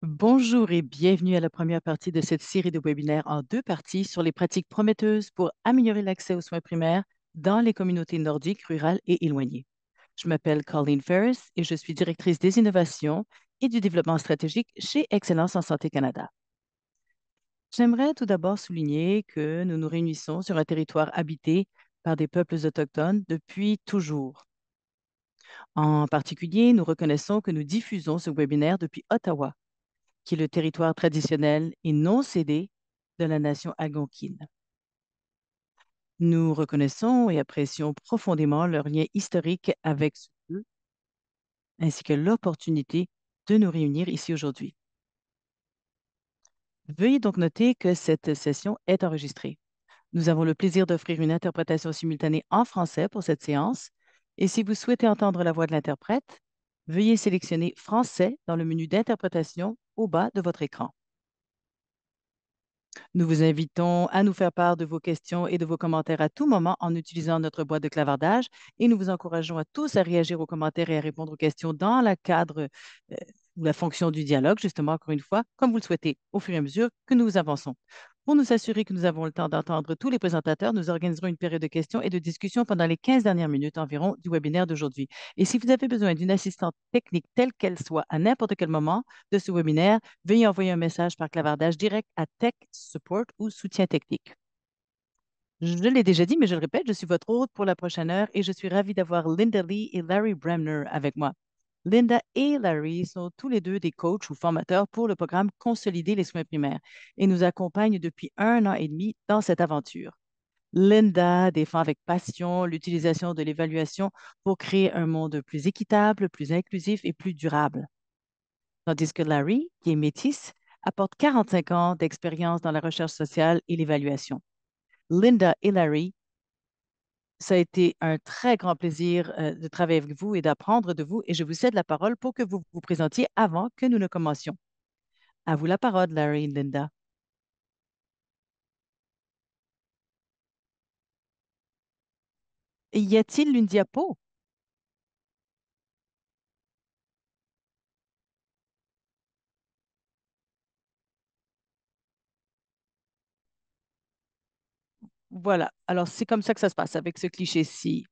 Bonjour et bienvenue à la première partie de cette série de webinaires en deux parties sur les pratiques prometteuses pour améliorer l'accès aux soins primaires dans les communautés nordiques, rurales et éloignées. Je m'appelle Colleen Ferris et je suis directrice des innovations et du développement stratégique chez Excellence en Santé Canada. J'aimerais tout d'abord souligner que nous nous réunissons sur un territoire habité par des peuples autochtones depuis toujours. En particulier, nous reconnaissons que nous diffusons ce webinaire depuis Ottawa, qui est le territoire traditionnel et non cédé de la nation algonquine. Nous reconnaissons et apprécions profondément leur lien historique avec ce peuple, ainsi que l'opportunité de nous réunir ici aujourd'hui. Veuillez donc noter que cette session est enregistrée. Nous avons le plaisir d'offrir une interprétation simultanée en français pour cette séance, et si vous souhaitez entendre la voix de l'interprète, veuillez sélectionner Français dans le menu d'interprétation au bas de votre écran. Nous vous invitons à nous faire part de vos questions et de vos commentaires à tout moment en utilisant notre boîte de clavardage et nous vous encourageons à tous à réagir aux commentaires et à répondre aux questions dans le cadre ou la fonction du dialogue, justement, encore une fois, comme vous le souhaitez, au fur et à mesure que nous avançons. Pour nous assurer que nous avons le temps d'entendre tous les présentateurs, nous organiserons une période de questions et de discussions pendant les 15 dernières minutes environ du webinaire d'aujourd'hui. Et si vous avez besoin d'une assistante technique telle qu'elle soit à n'importe quel moment de ce webinaire, veuillez envoyer un message par clavardage direct à Tech Support ou Soutien technique. Je l'ai déjà dit, mais je le répète, je suis votre hôte pour la prochaine heure et je suis ravie d'avoir Linda Lee et Larry Bremner avec moi. Linda et Larry sont tous les deux des coachs ou formateurs pour le programme Consolider les soins primaires et nous accompagnent depuis 1 an et demi dans cette aventure. Linda défend avec passion l'utilisation de l'évaluation pour créer un monde plus équitable, plus inclusif et plus durable. Tandis que Larry, qui est métisse, apporte 45 ans d'expérience dans la recherche sociale et l'évaluation. Linda et Larry, ça a été un très grand plaisir de travailler avec vous et d'apprendre de vous, et je vous cède la parole pour que vous vous présentiez avant que nous ne commencions. À vous la parole, Larry et Linda. Y a-t-il une diapo? Voilà. Alors, c'est comme ça que ça se passe avec ce cliché-ci.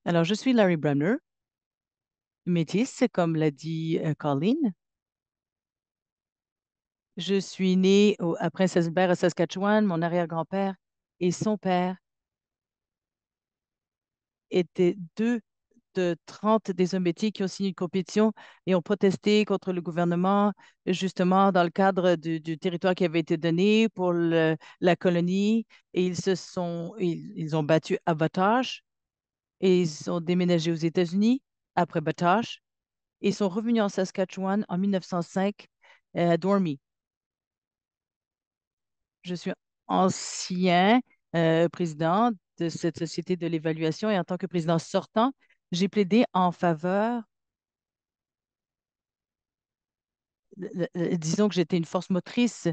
Alors, je suis Larry Bremner, métisse, comme l'a dit Colleen. Je suis née à Princesse-Hubert, à Saskatchewan. Mon arrière-grand-père et son père étaient deux de 30 des hommes métiers qui ont signé une compétition et ont protesté contre le gouvernement, justement dans le cadre du territoire qui avait été donné pour la colonie. Et ils ont battu à Batoche et ils ont déménagé aux États-Unis après Batoche et ils sont revenus en Saskatchewan en 1905 à Dormy. Je suis ancien président de cette société de l'évaluation et en tant que président sortant, j'ai plaidé en faveur, disons que j'étais une force motrice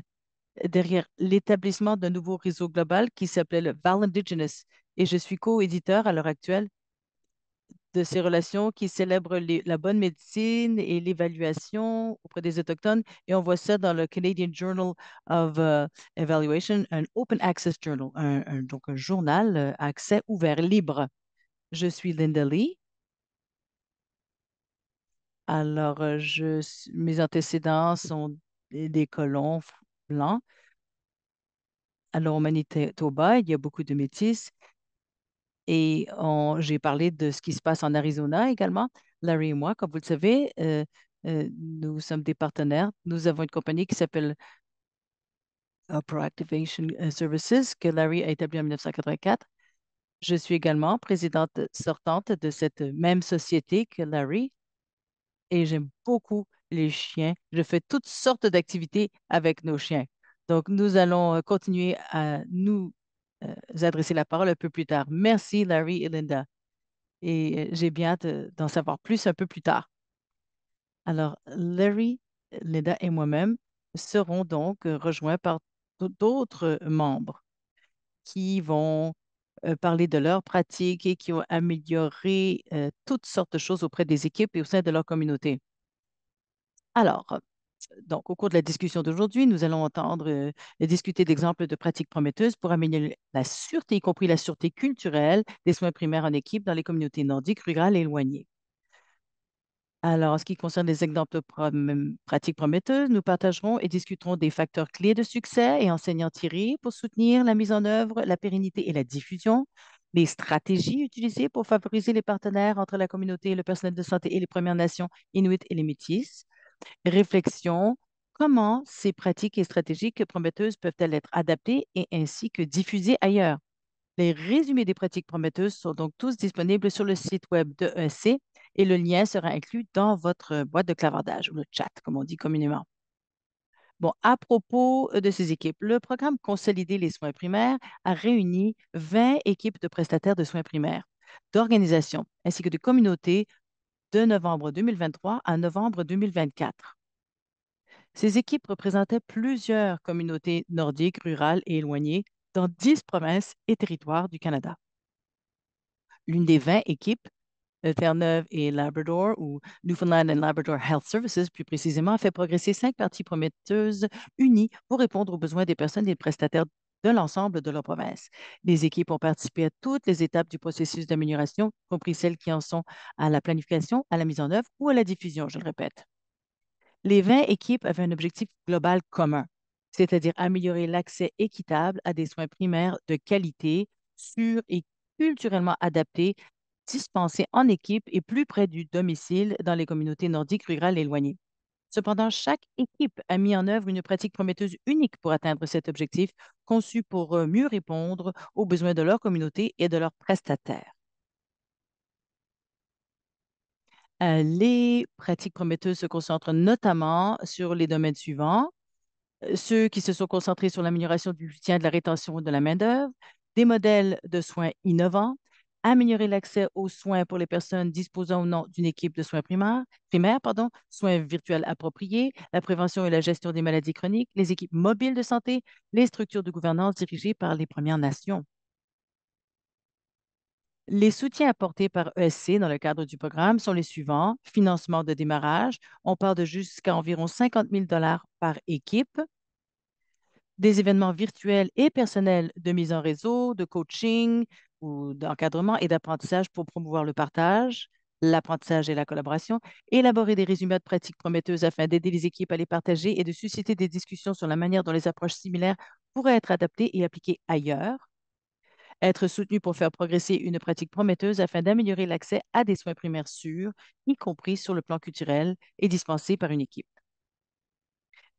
derrière l'établissement d'un nouveau réseau global qui s'appelait le Val Indigenous. Et je suis co-éditeur à l'heure actuelle de ces relations qui célèbrent la bonne médecine et l'évaluation auprès des Autochtones. Et on voit ça dans le Canadian Journal of Evaluation, un Open Access Journal, donc un journal à accès ouvert, libre. Je suis Linda Lee. Alors, mes antécédents sont des colons blancs. Alors, au Manitoba, il y a beaucoup de métis et j'ai parlé de ce qui se passe en Arizona également. Larry et moi, comme vous le savez, nous sommes des partenaires. Nous avons une compagnie qui s'appelle Proactivation Services que Larry a établie en 1984. Je suis également présidente sortante de cette même société que Larry et j'aime beaucoup les chiens. Je fais toutes sortes d'activités avec nos chiens. Donc, nous allons continuer à nous adresser la parole un peu plus tard. Merci, Larry et Linda. Et j'ai bien hâte d'en savoir plus un peu plus tard. Alors, Larry, Linda et moi-même serons donc rejoints par d'autres membres qui vont parler de leurs pratiques et qui ont amélioré toutes sortes de choses auprès des équipes et au sein de leur communauté. Alors, donc, au cours de la discussion d'aujourd'hui, nous allons entendre et discuter d'exemples de pratiques prometteuses pour améliorer la sûreté, y compris la sûreté culturelle des soins primaires en équipe dans les communautés nordiques, rurales et éloignées. Alors, en ce qui concerne les exemples de pratiques prometteuses, nous partagerons et discuterons des facteurs clés de succès et enseignants tirés pour soutenir la mise en œuvre, la pérennité et la diffusion, les stratégies utilisées pour favoriser les partenaires entre la communauté et le personnel de santé et les Premières Nations, Inuit et les Métis. Réflexion, comment ces pratiques et stratégies prometteuses peuvent-elles être adaptées et ainsi que diffusées ailleurs? Les résumés des pratiques prometteuses sont donc tous disponibles sur le site web de ESC et le lien sera inclus dans votre boîte de clavardage ou le chat, comme on dit communément. Bon, à propos de ces équipes, le programme Consolider les soins primaires a réuni 20 équipes de prestataires de soins primaires, d'organisations ainsi que de communautés de novembre 2023 à novembre 2024. Ces équipes représentaient plusieurs communautés nordiques, rurales et éloignées dans 10 provinces et territoires du Canada. L'une des 20 équipes, Terre-Neuve et Labrador, ou Newfoundland and Labrador Health Services, plus précisément, a fait progresser 5 parties prometteuses unies pour répondre aux besoins des personnes et des prestataires de l'ensemble de leur province. Les équipes ont participé à toutes les étapes du processus d'amélioration, y compris celles qui en sont à la planification, à la mise en œuvre ou à la diffusion, je le répète. Les 20 équipes avaient un objectif global commun, c'est-à-dire améliorer l'accès équitable à des soins primaires de qualité, sûrs et culturellement adaptés, dispensés en équipe et plus près du domicile dans les communautés nordiques rurales éloignées. Cependant, chaque équipe a mis en œuvre une pratique prometteuse unique pour atteindre cet objectif, conçue pour mieux répondre aux besoins de leur communauté et de leurs prestataires. Les pratiques prometteuses se concentrent notamment sur les domaines suivants: ceux qui se sont concentrés sur l'amélioration du soutien de la rétention de la main-d'œuvre, des modèles de soins innovants, améliorer l'accès aux soins pour les personnes disposant ou non d'une équipe de soins primaires, pardon, soins virtuels appropriés, la prévention et la gestion des maladies chroniques, les équipes mobiles de santé, les structures de gouvernance dirigées par les Premières Nations. Les soutiens apportés par ESC dans le cadre du programme sont les suivants: financement de démarrage, on part de jusqu'à environ 50 000 par équipe, des événements virtuels et personnels de mise en réseau, de coaching ou d'encadrement et d'apprentissage pour promouvoir le partage, l'apprentissage et la collaboration, élaborer des résumés de pratiques prometteuses afin d'aider les équipes à les partager et de susciter des discussions sur la manière dont les approches similaires pourraient être adaptées et appliquées ailleurs, être soutenu pour faire progresser une pratique prometteuse afin d'améliorer l'accès à des soins primaires sûrs, y compris sur le plan culturel et dispensés par une équipe.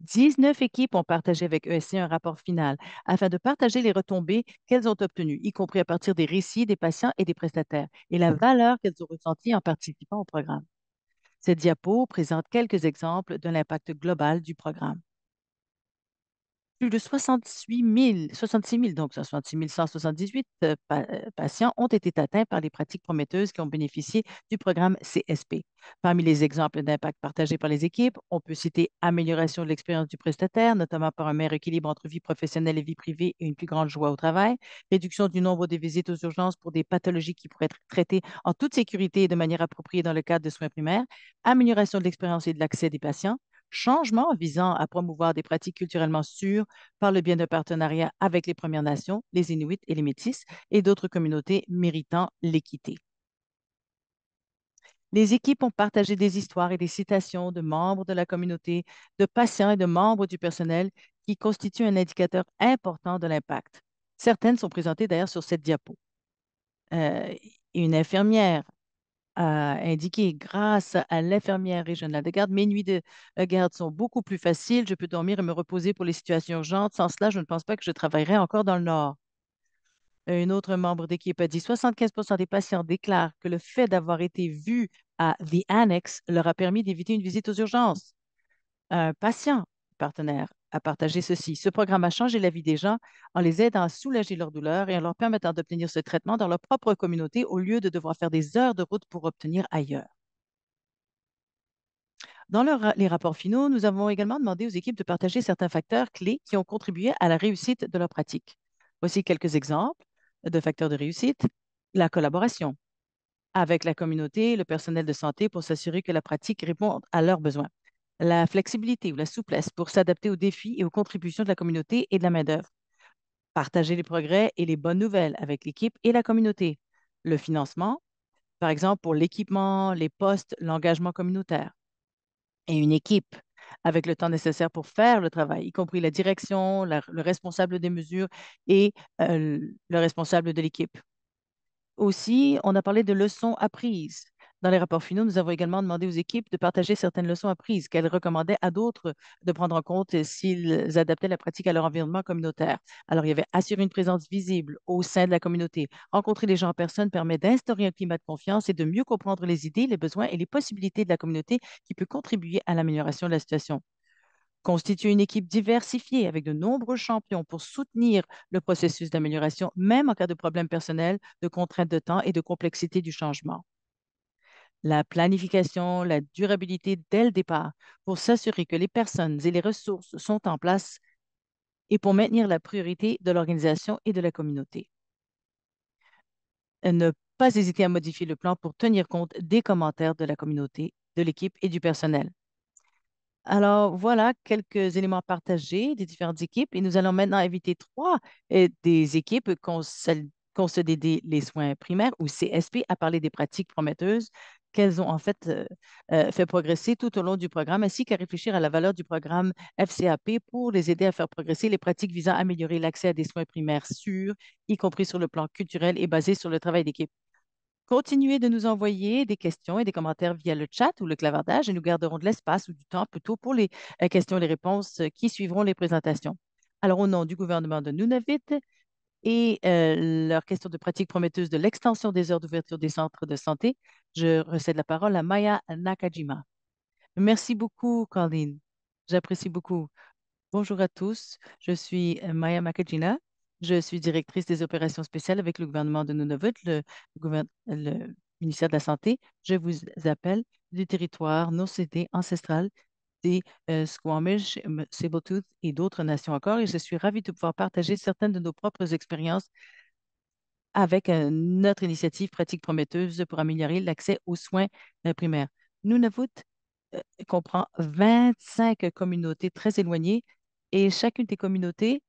19 équipes ont partagé avec ESC un rapport final afin de partager les retombées qu'elles ont obtenues, y compris à partir des récits des patients et des prestataires, et la valeur qu'elles ont ressentie en participant au programme. Cette diapo présente quelques exemples de l'impact global du programme. Plus de 66 000, donc 66 178 patients ont été atteints par les pratiques prometteuses qui ont bénéficié du programme CSP. Parmi les exemples d'impact partagés par les équipes, on peut citer amélioration de l'expérience du prestataire, notamment par un meilleur équilibre entre vie professionnelle et vie privée et une plus grande joie au travail, réduction du nombre des visites aux urgences pour des pathologies qui pourraient être traitées en toute sécurité et de manière appropriée dans le cadre de soins primaires, amélioration de l'expérience et de l'accès des patients, changement visant à promouvoir des pratiques culturellement sûres par le biais d'un partenariat avec les Premières Nations, les Inuits et les Métis et d'autres communautés méritant l'équité. Les équipes ont partagé des histoires et des citations de membres de la communauté, de patients et de membres du personnel qui constituent un indicateur important de l'impact. Certaines sont présentées d'ailleurs sur cette diapo. Euh, une infirmière a indiqué: grâce à l'infirmière régionale de garde, mes nuits de garde sont beaucoup plus faciles. Je peux dormir et me reposer pour les situations urgentes. Sans cela, je ne pense pas que je travaillerais encore dans le Nord. Un autre membre d'équipe a dit: 75 des patients déclarent que le fait d'avoir été vu à The Annex leur a permis d'éviter une visite aux urgences. Un patient partenaire a partagé ceci: ce programme a changé la vie des gens en les aidant à soulager leur douleur et en leur permettant d'obtenir ce traitement dans leur propre communauté au lieu de devoir faire des heures de route pour obtenir ailleurs. Dans les rapports finaux, nous avons également demandé aux équipes de partager certains facteurs clés qui ont contribué à la réussite de leur pratique. Voici quelques exemples de facteurs de réussite. La collaboration avec la communauté et le personnel de santé pour s'assurer que la pratique répond à leurs besoins. La flexibilité ou la souplesse pour s'adapter aux défis et aux contributions de la communauté et de la main-d'œuvre. Partager les progrès et les bonnes nouvelles avec l'équipe et la communauté. Le financement, par exemple pour l'équipement, les postes, l'engagement communautaire. Et une équipe avec le temps nécessaire pour faire le travail, y compris la direction, le responsable des mesures et le responsable de l'équipe. Aussi, on a parlé de leçons apprises. Dans les rapports finaux, nous avons également demandé aux équipes de partager certaines leçons apprises qu'elles recommandaient à d'autres de prendre en compte s'ils adaptaient la pratique à leur environnement communautaire. Alors, il y avait assurer une présence visible au sein de la communauté. Rencontrer les gens en personne permet d'instaurer un climat de confiance et de mieux comprendre les idées, les besoins et les possibilités de la communauté qui peut contribuer à l'amélioration de la situation. Constituer une équipe diversifiée avec de nombreux champions pour soutenir le processus d'amélioration, même en cas de problèmes personnels, de contraintes de temps et de complexité du changement. La planification, la durabilité dès le départ pour s'assurer que les personnes et les ressources sont en place et pour maintenir la priorité de l'organisation et de la communauté. Ne pas hésiter à modifier le plan pour tenir compte des commentaires de la communauté, de l'équipe et du personnel. Alors, voilà quelques éléments partagés des différentes équipes et nous allons maintenant inviter trois des équipes concéder les soins primaires ou CSP à parler des pratiques prometteuses qu'elles ont en fait fait progresser tout au long du programme, ainsi qu'à réfléchir à la valeur du programme FCAP pour les aider à faire progresser les pratiques visant à améliorer l'accès à des soins primaires sûrs, y compris sur le plan culturel et basés sur le travail d'équipe. Continuez de nous envoyer des questions et des commentaires via le chat ou le clavardage et nous garderons de l'espace ou du temps plutôt pour les questions et les réponses qui suivront les présentations. Alors, au nom du gouvernement de Nunavut et leurs questions de pratique prometteuse de l'extension des heures d'ouverture des centres de santé, je recède la parole à Maya Nakajima. Merci beaucoup, Colleen. J'apprécie beaucoup. Bonjour à tous, je suis Maya Makajina. Je suis directrice des opérations spéciales avec le gouvernement de Nunavut, le ministère de la Santé. Je vous appelle du territoire non-cédé ancestral des Squamish, Tsleil-Waututh et d'autres nations encore. Et je suis ravie de pouvoir partager certaines de nos propres expériences avec notre initiative pratique prometteuse pour améliorer l'accès aux soins primaires. Nunavut comprend 25 communautés très éloignées et chacune des communautés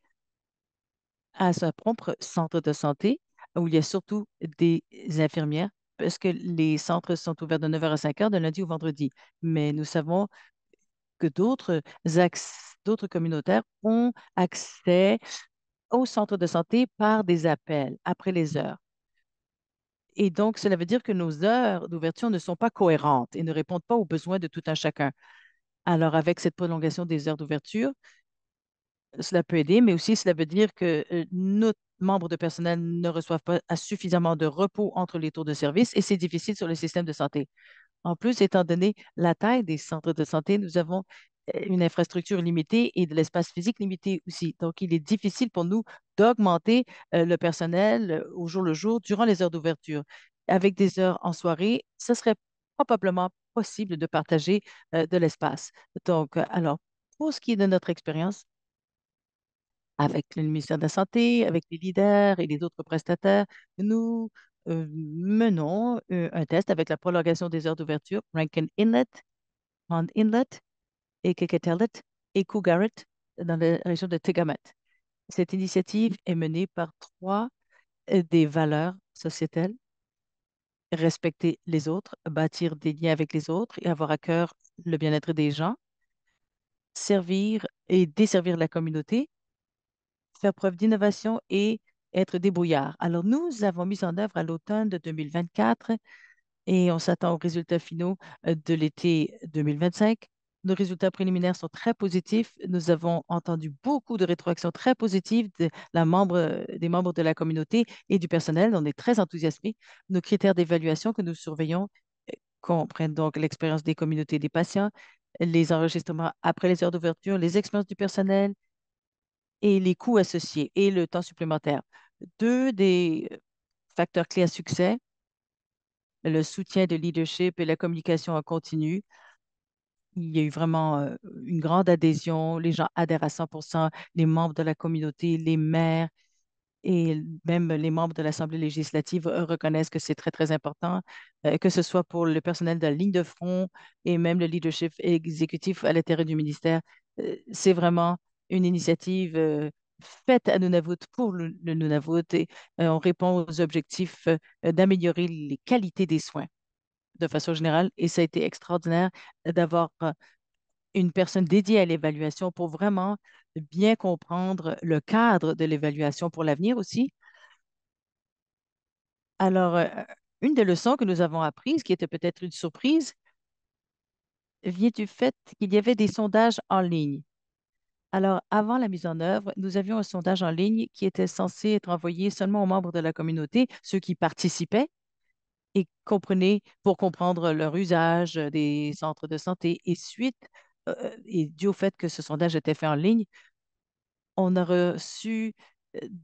a son propre centre de santé où il y a surtout des infirmières parce que les centres sont ouverts de 9 heures à 5 heures de lundi au vendredi. Mais nous savons que d'autres communautaires ont accès au centre de santé par des appels après les heures. Et donc, cela veut dire que nos heures d'ouverture ne sont pas cohérentes et ne répondent pas aux besoins de tout un chacun. Alors, avec cette prolongation des heures d'ouverture, cela peut aider, mais aussi cela veut dire que nos membres de personnel ne reçoivent pas suffisamment de repos entre les tours de service et c'est difficile sur le système de santé. En plus, étant donné la taille des centres de santé, nous avons une infrastructure limitée et de l'espace physique limité aussi. Donc, il est difficile pour nous d'augmenter le personnel au jour le jour durant les heures d'ouverture. Avec des heures en soirée, ce serait probablement possible de partager de l'espace. Donc, alors, pour ce qui est de notre expérience, avec le ministère de la Santé, avec les leaders et les autres prestataires, nous menons un test avec la prolongation des heures d'ouverture, Rankin Inlet, Pond Inlet et Kekatelet et Cougaret dans la région de Tegamet. Cette initiative est menée par trois des valeurs sociétales, respecter les autres, bâtir des liens avec les autres et avoir à cœur le bien-être des gens, servir et desservir la communauté, faire preuve d'innovation et être débrouillard. Alors, nous avons mis en œuvre à l'automne de 2024 et on s'attend aux résultats finaux de l'été 2025. Nos résultats préliminaires sont très positifs. Nous avons entendu beaucoup de rétroactions très positives des membres de la communauté et du personnel. On est très enthousiasmés. Nos critères d'évaluation que nous surveillons comprennent donc l'expérience des communautés et des patients, les enregistrements après les heures d'ouverture, les expériences du personnel, et les coûts associés et le temps supplémentaire. Deux des facteurs clés à succès, le soutien de leadership et la communication en continu. Il y a eu vraiment une grande adhésion. Les gens adhèrent à 100%, les membres de la communauté, les maires et même les membres de l'Assemblée législative reconnaissent que c'est très, très important, que ce soit pour le personnel de la ligne de front et même le leadership exécutif à l'intérieur du ministère. C'est vraiment une initiative faite à Nunavut pour le Nunavut et on répond aux objectifs d'améliorer les qualités des soins de façon générale et ça a été extraordinaire d'avoir une personne dédiée à l'évaluation pour vraiment bien comprendre le cadre de l'évaluation pour l'avenir aussi. Alors, une des leçons que nous avons apprises, qui était peut-être une surprise, vient du fait qu'il y avait des sondages en ligne. Alors, avant la mise en œuvre, nous avions un sondage en ligne qui était censé être envoyé seulement aux membres de la communauté, ceux qui participaient et comprenaient pour comprendre leur usage des centres de santé. Et suite, et dû au fait que ce sondage était fait en ligne, on a reçu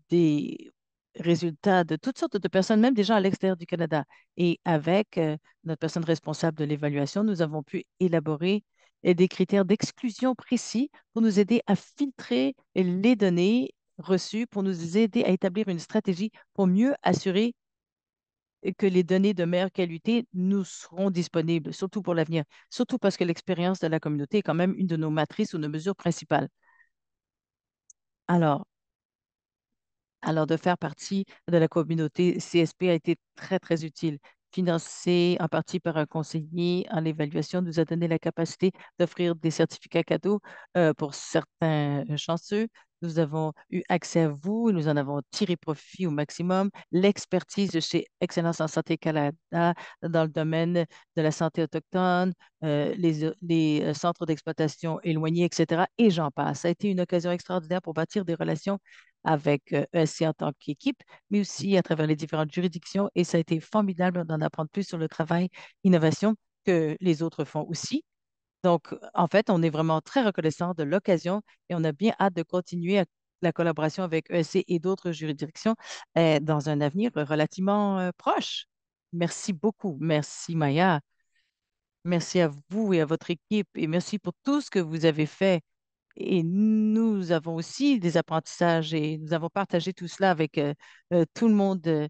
des résultats de toutes sortes de personnes, même des gens à l'extérieur du Canada. Et avec notre personne responsable de l'évaluation, nous avons pu élaborer des critères d'exclusion précis pour nous aider à filtrer les données reçues, pour nous aider à établir une stratégie pour mieux assurer que les données de meilleure qualité nous seront disponibles, surtout pour l'avenir, surtout parce que l'expérience de la communauté est quand même une de nos matrices ou nos mesures principales. Alors, Alors, de faire partie de la communauté CSP a été très, très utile. Financé en partie par un conseiller en évaluation, nous a donné la capacité d'offrir des certificats cadeaux pour certains chanceux. Nous avons eu accès à vous et nous en avons tiré profit au maximum. L'expertise de chez Excellence en Santé Canada dans le domaine de la santé autochtone, les centres d'exploitation éloignés, etc. Et j'en passe. Ça a été une occasion extraordinaire pour bâtir des relations avec ESC en tant qu'équipe, mais aussi à travers les différentes juridictions. Et ça a été formidable d'en apprendre plus sur le travail innovation que les autres font aussi. Donc, en fait, on est vraiment très reconnaissant de l'occasion et on a bien hâte de continuer la collaboration avec ESC et d'autres juridictions dans un avenir relativement proche. Merci beaucoup. Merci, Maya. Merci à vous et à votre équipe et merci pour tout ce que vous avez fait. Et nous avons aussi des apprentissages et nous avons partagé tout cela avec tout le monde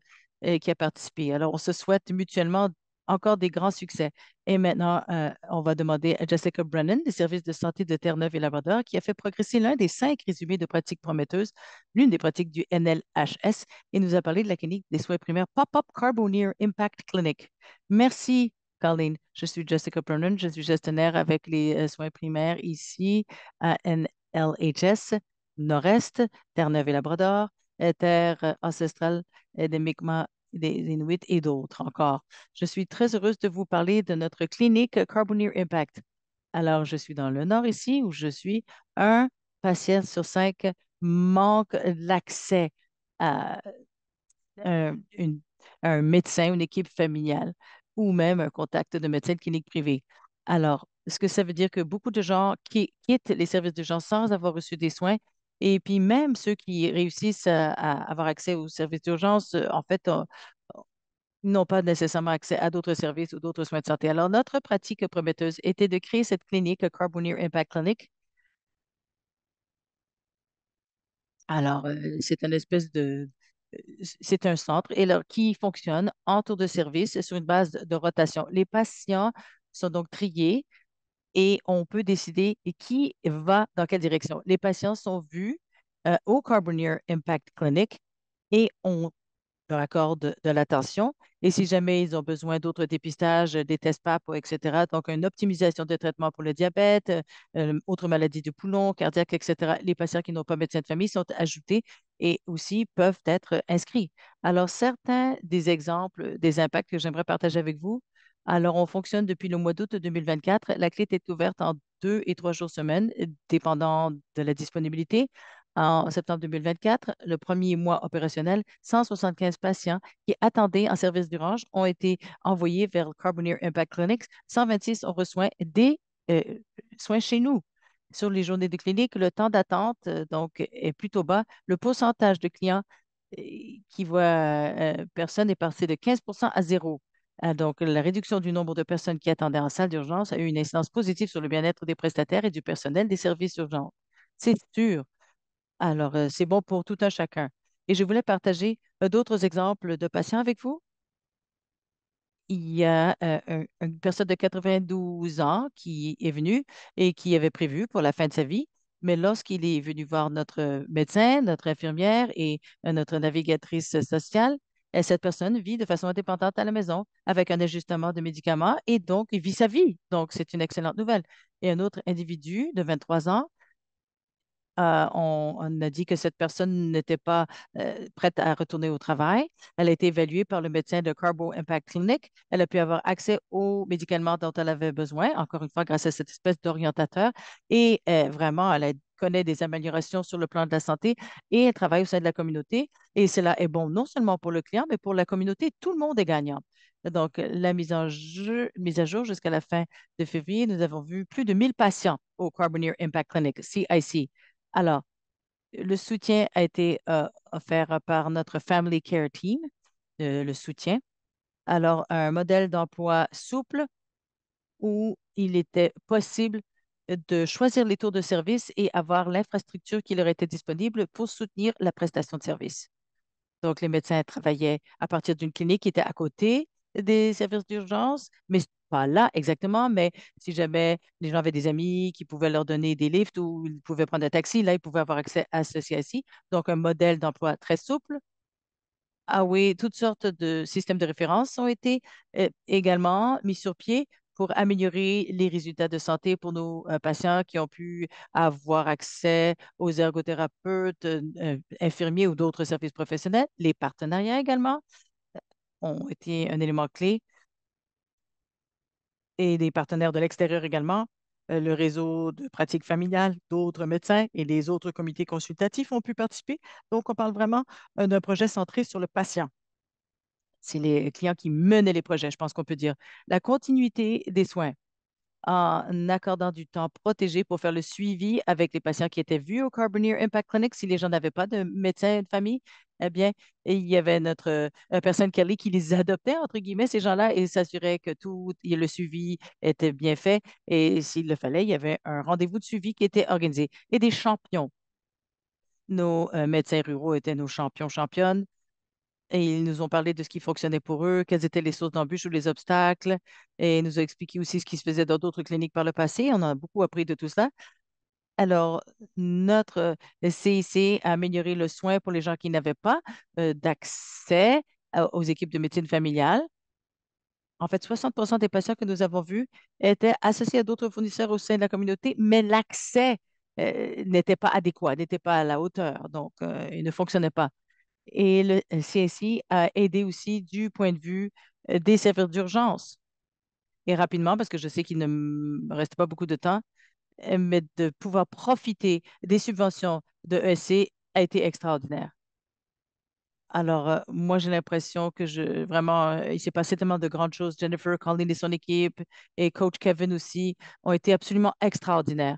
qui a participé. Alors, on se souhaite mutuellement encore des grands succès. Et maintenant, on va demander à Jessica Brennan des services de santé de Terre-Neuve et Labrador qui a fait progresser l'un des 5 résumés de pratiques prometteuses, l'une des pratiques du NLHS, et nous a parlé de la clinique des soins primaires Pop-Up Carbonier Impact Clinic. Merci, Colleen. Je suis Jessica Brennan, je suis gestionnaire avec les soins primaires ici à NLHS, Nord-Est, Terre-Neuve et Labrador, Terre ancestrale des Mi'kmaq, des Inuits et d'autres encore. Je suis très heureuse de vous parler de notre clinique Carbonier Impact. Alors, je suis dans le Nord ici où je suis. Un patient sur 5 manque l'accès à un un médecin, une équipe familiale ou même un contact de médecin de clinique privée. Alors, est-ce que ça veut dire que beaucoup de gens qui quittent les services d'urgence sans avoir reçu des soins et puis même ceux qui réussissent à avoir accès aux services d'urgence, en fait, n'ont pas nécessairement accès à d'autres services ou d'autres soins de santé. Alors, notre pratique prometteuse était de créer cette clinique Carbonier Impact Clinic. Alors, c'est une espèce c'est un centre qui fonctionne en tour de service sur une base de rotation. Les patients sont donc triés et on peut décider qui va dans quelle direction. Les patients sont vus au Carbonier Impact Clinic et on leur accorde de l'attention. Et si jamais ils ont besoin d'autres dépistages, des tests PAP, etc., donc une optimisation de traitement pour le diabète, autres maladies du poumon, cardiaque, etc., les patients qui n'ont pas médecin de famille sont ajoutés et aussi peuvent être inscrits. Alors, certains des exemples des impacts que j'aimerais partager avec vous. Alors, on fonctionne depuis le mois d'août 2024. La clé est ouverte en 2 et 3 jours semaine, dépendant de la disponibilité. En septembre 2024, le premier mois opérationnel, 175 patients qui attendaient en service d'urgence ont été envoyés vers le Carboneer Impact Clinics. 126 ont reçu des euh, soins chez nous. Sur les journées de clinique, le temps d'attente donc est plutôt bas. Le pourcentage de clients qui voient personne est passé de 15% à zéro. Donc, la réduction du nombre de personnes qui attendaient en salle d'urgence a eu une incidence positive sur le bien-être des prestataires et du personnel des services urgents. C'est sûr. Alors, c'est bon pour tout un chacun. Et je voulais partager d'autres exemples de patients avec vous. Il y a une personne de 92 ans qui est venue et qui avait prévu pour la fin de sa vie, mais lorsqu'il est venu voir notre médecin, notre infirmière et notre navigatrice sociale, cette personne vit de façon indépendante à la maison avec un ajustement de médicaments et donc il vit sa vie. Donc, c'est une excellente nouvelle. Et un autre individu de 23 ans on a dit que cette personne n'était pas prête à retourner au travail. Elle a été évaluée par le médecin de Carbo Impact Clinic. Elle a pu avoir accès aux médicaments dont elle avait besoin, encore une fois, grâce à cette espèce d'orientateur. Et vraiment, elle connaît des améliorations sur le plan de la santé et elle travaille au sein de la communauté. Et cela est bon non seulement pour le client, mais pour la communauté. Tout le monde est gagnant. Donc, la mise à jour jusqu'à la fin de février, nous avons vu plus de 1000 patients au Carboneer Impact Clinic, CIC. Alors, le soutien a été offert par notre Family Care Team, le soutien. Alors, un modèle d'emploi souple où il était possible de choisir les tours de service et avoir l'infrastructure qui leur était disponible pour soutenir la prestation de service. Donc, les médecins travaillaient à partir d'une clinique qui était à côté des services d'urgence, mais pas là exactement, mais si jamais les gens avaient des amis qui pouvaient leur donner des lifts ou ils pouvaient prendre un taxi, là, ils pouvaient avoir accès à ceci. Donc, un modèle d'emploi très souple. Ah oui, toutes sortes de systèmes de référence ont été également mis sur pied pour améliorer les résultats de santé pour nos patients qui ont pu avoir accès aux ergothérapeutes, infirmiers ou d'autres services professionnels. Les partenariats également ont été un élément clé et des partenaires de l'extérieur également. Le réseau de pratiques familiales, d'autres médecins et les autres comités consultatifs ont pu participer. Donc, on parle vraiment d'un projet centré sur le patient. C'est les clients qui menaient les projets, je pense qu'on peut dire. La continuité des soins en accordant du temps protégé pour faire le suivi avec les patients qui étaient vus au Carboneer Impact Clinic. Si les gens n'avaient pas de médecin de famille, eh bien, il y avait notre personne Kelly qui les adoptait, entre guillemets, ces gens-là, et s'assurait que tout et le suivi était bien fait. Et s'il le fallait, il y avait un rendez-vous de suivi qui était organisé. Et des champions. Nos médecins ruraux étaient nos champions, championnes. Et ils nous ont parlé de ce qui fonctionnait pour eux, quelles étaient les sources d'embûches ou les obstacles, et ils nous ont expliqué aussi ce qui se faisait dans d'autres cliniques par le passé. On a beaucoup appris de tout ça. Alors, notre CIC a amélioré le soin pour les gens qui n'avaient pas d'accès aux équipes de médecine familiale. En fait, 60% des patients que nous avons vus étaient associés à d'autres fournisseurs au sein de la communauté, mais l'accès n'était pas adéquat, n'était pas à la hauteur, donc il ne fonctionnait pas. Et le CSI a aidé aussi du point de vue des services d'urgence. Et rapidement, parce que je sais qu'il ne me reste pas beaucoup de temps, mais de pouvoir profiter des subventions de ESC a été extraordinaire. Alors, moi, j'ai l'impression que vraiment, il s'est passé tellement de grandes choses. Jennifer, Colleen et son équipe et coach Kevin aussi ont été absolument extraordinaires.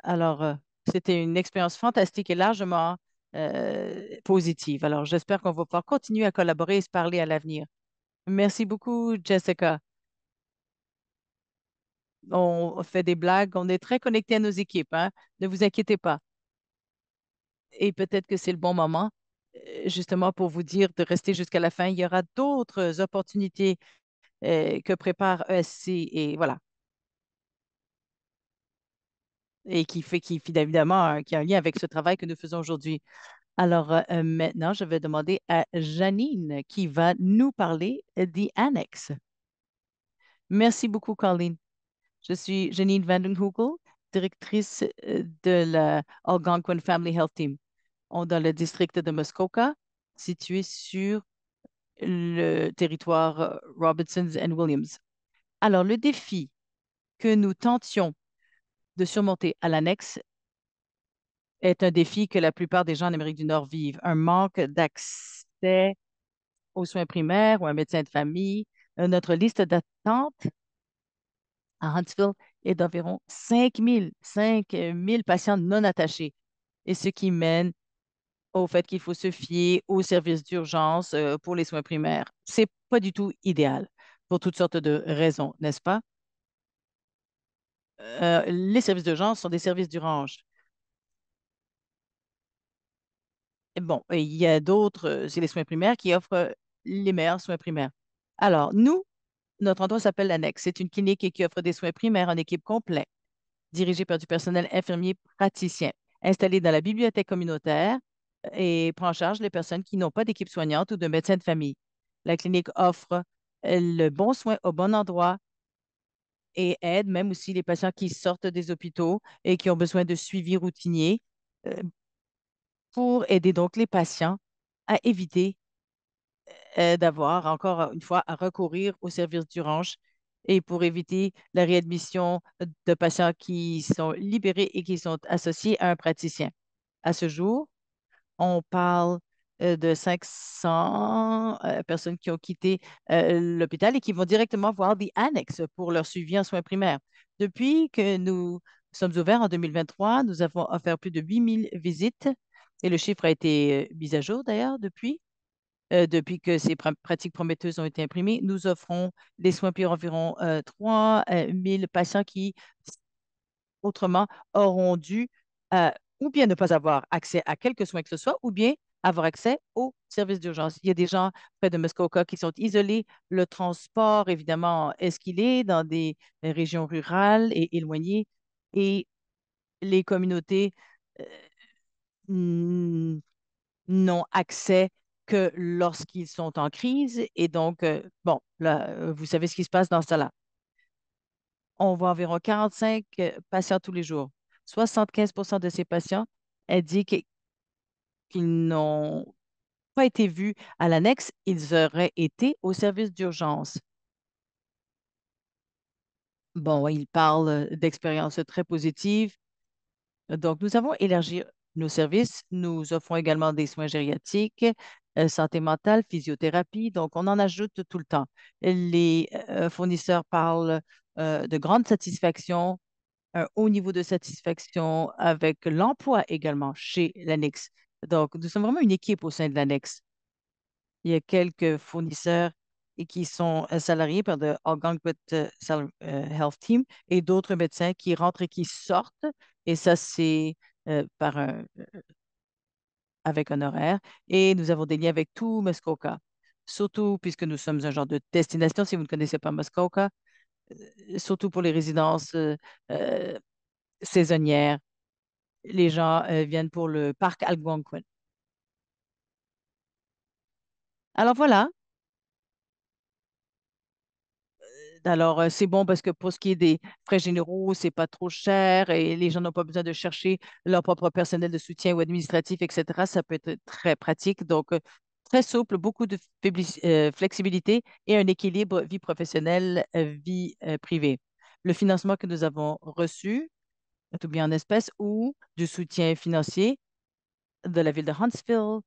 Alors, c'était une expérience fantastique et largement positive. Alors, j'espère qu'on va pouvoir continuer à collaborer et se parler à l'avenir. Merci beaucoup, Jessica. On fait des blagues, on est très connectés à nos équipes, hein. Ne vous inquiétez pas. Et peut-être que c'est le bon moment, justement, pour vous dire de rester jusqu'à la fin. Il y aura d'autres opportunités que prépare ESC et voilà. Et qui évidemment, qui a un lien avec ce travail que nous faisons aujourd'hui. Alors, maintenant, je vais demander à Janine qui va nous parler des annexes. Merci beaucoup, Colleen. Je suis Janine Vandenhoegel, directrice de la Algonquin Family Health Team. On est dans le district de Muskoka, situé sur le territoire Robinsons and Williams. Alors, le défi que nous tentions de surmonter à l'annexe est un défi que la plupart des gens en Amérique du Nord vivent, un manque d'accès aux soins primaires ou un médecin de famille. Notre liste d'attente à Huntsville est d'environ 5 000 patients non attachés, et ce qui mène au fait qu'il faut se fier aux services d'urgence pour les soins primaires. C'est pas du tout idéal pour toutes sortes de raisons, n'est-ce pas? Les services d'urgence sont des services d'urgence. Bon, et il y a d'autres, c'est les soins primaires qui offrent les meilleurs soins primaires. Alors, nous, notre endroit s'appelle l'Annexe. C'est une clinique qui offre des soins primaires en équipe complète, dirigée par du personnel infirmier praticien, installé dans la bibliothèque communautaire et prend en charge les personnes qui n'ont pas d'équipe soignante ou de médecin de famille. La clinique offre le bon soin au bon endroit et aide même aussi les patients qui sortent des hôpitaux et qui ont besoin de suivi routinier euh, pour aider donc les patients à éviter d'avoir encore une fois à recourir au service d'urgence et pour éviter la réadmission de patients qui sont libérés et qui sont associés à un praticien. À ce jour, on parle de 500 personnes qui ont quitté l'hôpital et qui vont directement voir des annexes pour leur suivi en soins primaires. Depuis que nous sommes ouverts en 2023, nous avons offert plus de 8000 visites et le chiffre a été mis à jour d'ailleurs depuis que ces pratiques prometteuses ont été imprimées. Nous offrons des soins pour environ 3 000 patients qui autrement auront dû ou bien ne pas avoir accès à quelque soin que ce soit, ou bien avoir accès aux services d'urgence. Il y a des gens près de Muskoka qui sont isolés. Le transport, évidemment, est ce qu'il est dans des régions rurales et éloignées. Et les communautés euh, n- n'ont accès que lorsqu'ils sont en crise. Et donc, bon, là, vous savez ce qui se passe dans ce cas-là. On voit environ 45 patients tous les jours. 75 de ces patients indiquent qu'ils n'ont pas été vus à l'annexe, ils auraient été au service d'urgence. Bon, ouais, ils parlent d'expériences très positives. Donc, nous avons élargi nos services. Nous offrons également des soins gériatriques, santé mentale, physiothérapie. Donc, on en ajoute tout le temps. Les fournisseurs parlent de grande satisfaction, un haut niveau de satisfaction avec l'emploi également chez l'annexe. Donc, nous sommes vraiment une équipe au sein de l'annexe. Il y a quelques fournisseurs et qui sont salariés par le Algonquin Health Team et d'autres médecins qui rentrent et qui sortent. Et ça, c'est par avec un horaire. Et nous avons des liens avec tout Muskoka. Surtout puisque nous sommes un genre de destination, si vous ne connaissez pas Muskoka, surtout pour les résidences euh, saisonnières. Les gens viennent pour le parc Algonquin. Alors voilà. Alors, c'est bon parce que pour ce qui est des frais généraux, c'est pas trop cher et les gens n'ont pas besoin de chercher leur propre personnel de soutien ou administratif, etc. Ça peut être très pratique. Donc, très souple, beaucoup de flexibilité et un équilibre vie professionnelle, vie privée. Le financement que nous avons reçu, tout bien en espèces ou du soutien financier de la ville de Huntsville,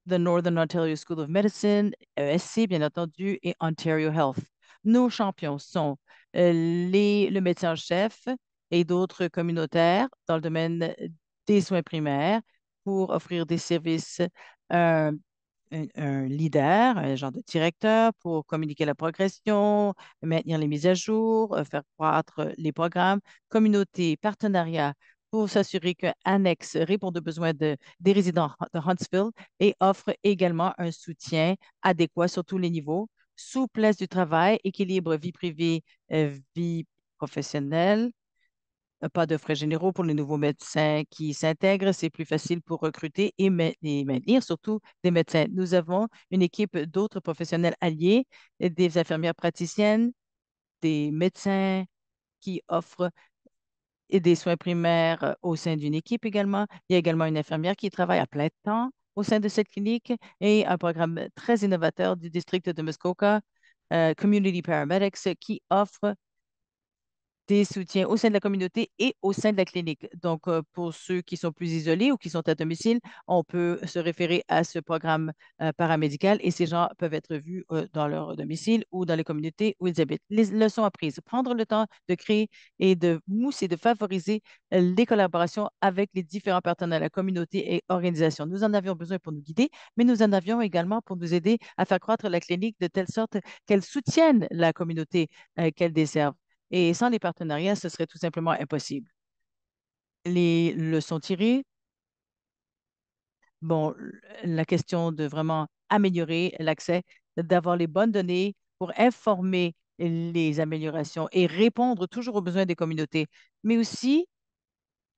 the Northern Ontario School of Medicine, ESC, bien entendu, et Ontario Health. Nos champions sont le médecin en chef et d'autres communautaires dans le domaine des soins primaires pour offrir des services euh, un leader, un genre de directeur pour communiquer la progression, maintenir les mises à jour, faire croître les programmes, communauté, partenariat pour s'assurer que Annex répond aux besoins des résidents de Huntsville et offre également un soutien adéquat sur tous les niveaux, souplesse du travail, équilibre vie privée, vie professionnelle, pas de frais généraux pour les nouveaux médecins qui s'intègrent. C'est plus facile pour recruter et maintenir surtout des médecins. Nous avons une équipe d'autres professionnels alliés, des infirmières praticiennes, des médecins qui offrent des soins primaires au sein d'une équipe également. Il y a également une infirmière qui travaille à plein temps au sein de cette clinique et un programme très innovateur du district de Muskoka, Community Paramedics, qui offre des soutiens au sein de la communauté et au sein de la clinique. Donc, pour ceux qui sont plus isolés ou qui sont à domicile, on peut se référer à ce programme paramédical et ces gens peuvent être vus dans leur domicile ou dans les communautés où ils habitent. Les leçons apprises, prendre le temps de créer et de mousser, de favoriser les collaborations avec les différents partenaires de la communauté et organisations. Nous en avions besoin pour nous guider, mais nous en avions également pour nous aider à faire croître la clinique de telle sorte qu'elle soutienne la communauté qu'elle dessert. Et sans les partenariats, ce serait tout simplement impossible. Les leçons tirées, Bon, la question de vraiment améliorer l'accès, d'avoir les bonnes données pour informer les améliorations et répondre toujours aux besoins des communautés, mais aussi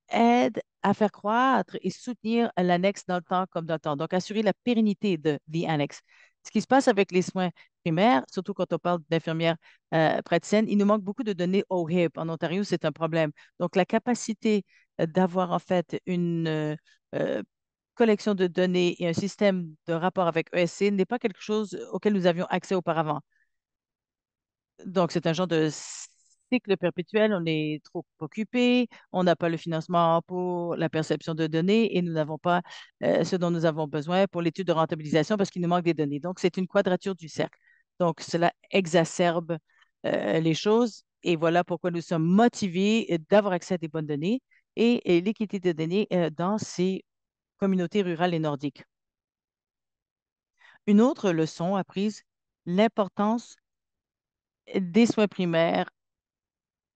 aide à faire croître et soutenir l'annexe dans le temps comme dans le temps. Donc, assurer la pérennité de The Annex. Ce qui se passe avec les soins primaires, surtout quand on parle d'infirmières praticiennes, il nous manque beaucoup de données OHIP. En Ontario, c'est un problème. Donc, la capacité d'avoir en fait une euh, collection de données et un système de rapport avec ESC n'est pas quelque chose auquel nous avions accès auparavant. Donc, c'est un genre de cycle perpétuel. On est trop occupé, on n'a pas le financement pour la perception de données et nous n'avons pas ce dont nous avons besoin pour l'étude de rentabilisation parce qu'il nous manque des données. Donc, c'est une quadrature du cercle. Donc, cela exacerbe les choses et voilà pourquoi nous sommes motivés d'avoir accès à des bonnes données et l'équité de données dans ces communautés rurales et nordiques. Une autre leçon apprise, l'importance des soins primaires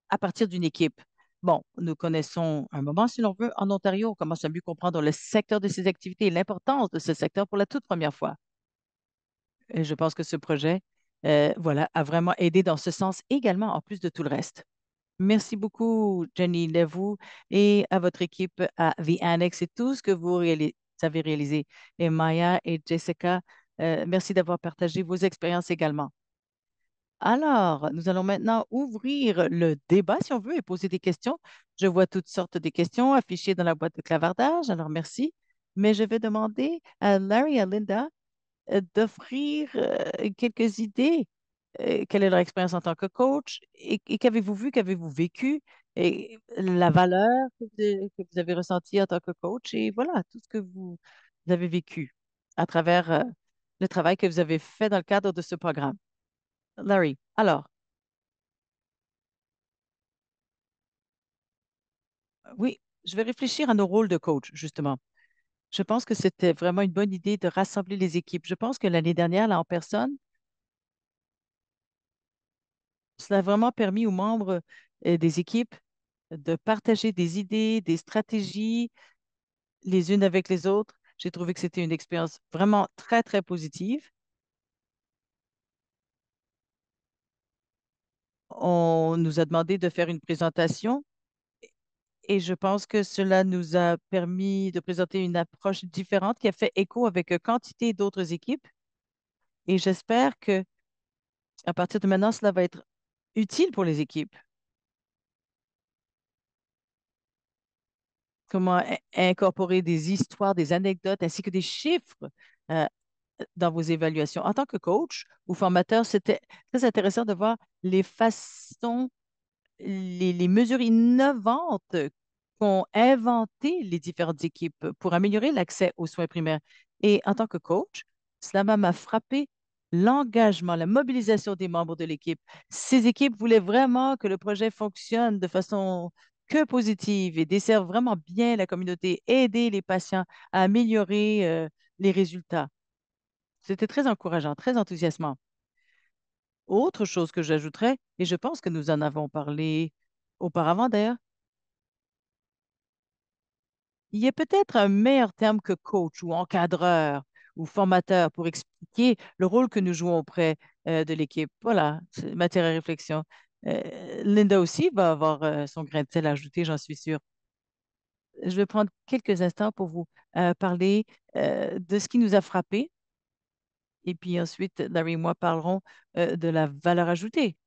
à partir d'une équipe. Bon, nous connaissons un moment, si l'on veut, en Ontario, on commence à mieux comprendre le secteur de ces activités et l'importance de ce secteur pour la toute première fois. Et je pense que ce projet, voilà, a vraiment aidé dans ce sens également, en plus de tout le reste. Merci beaucoup, Jenny Levoux, et à votre équipe à The Annex et tout ce que vous avez réalisé. Et Maya et Jessica, merci d'avoir partagé vos expériences également. Alors, nous allons maintenant ouvrir le débat, si on veut, et poser des questions. Je vois toutes sortes de questions affichées dans la boîte de clavardage, alors merci. Mais je vais demander à Larry et à Linda d'offrir quelques idées. Quelle est leur expérience en tant que coach et qu'avez-vous vu, qu'avez-vous vécu et la valeur que vous avez ressentie en tant que coach et voilà, tout ce que vous avez vécu à travers le travail que vous avez fait dans le cadre de ce programme. Larry, alors, oui, je vais réfléchir à nos rôles de coach, justement. Je pense que c'était vraiment une bonne idée de rassembler les équipes. Je pense que l'année dernière, là, en personne, cela a vraiment permis aux membres des équipes de partager des idées, des stratégies les unes avec les autres. J'ai trouvé que c'était une expérience vraiment très, très positive. On nous a demandé de faire une présentation et je pense que cela nous a permis de présenter une approche différente qui a fait écho avec quantité d'autres équipes. Et j'espère que à partir de maintenant, cela va être utile pour les équipes. Comment incorporer des histoires, des anecdotes ainsi que des chiffres euh, dans vos évaluations. En tant que coach ou formateur, c'était très intéressant de voir les façons, les mesures innovantes qu'ont inventé les différentes équipes pour améliorer l'accès aux soins primaires. Et en tant que coach, cela m'a frappé l'engagement, la mobilisation des membres de l'équipe. Ces équipes voulaient vraiment que le projet fonctionne de façon que positive et desserve vraiment bien la communauté, aider les patients à améliorer les résultats. C'était très encourageant, très enthousiasmant. Autre chose que j'ajouterais, et je pense que nous en avons parlé auparavant d'ailleurs, il y a peut-être un meilleur terme que coach ou encadreur ou formateur pour expliquer le rôle que nous jouons auprès de l'équipe. Voilà, c'est matière à réflexion. Linda aussi va avoir son grain de sel à ajouter, j'en suis sûre. Je vais prendre quelques instants pour vous parler de ce qui nous a frappé et puis ensuite, Larry et moi parlerons de la valeur ajoutée,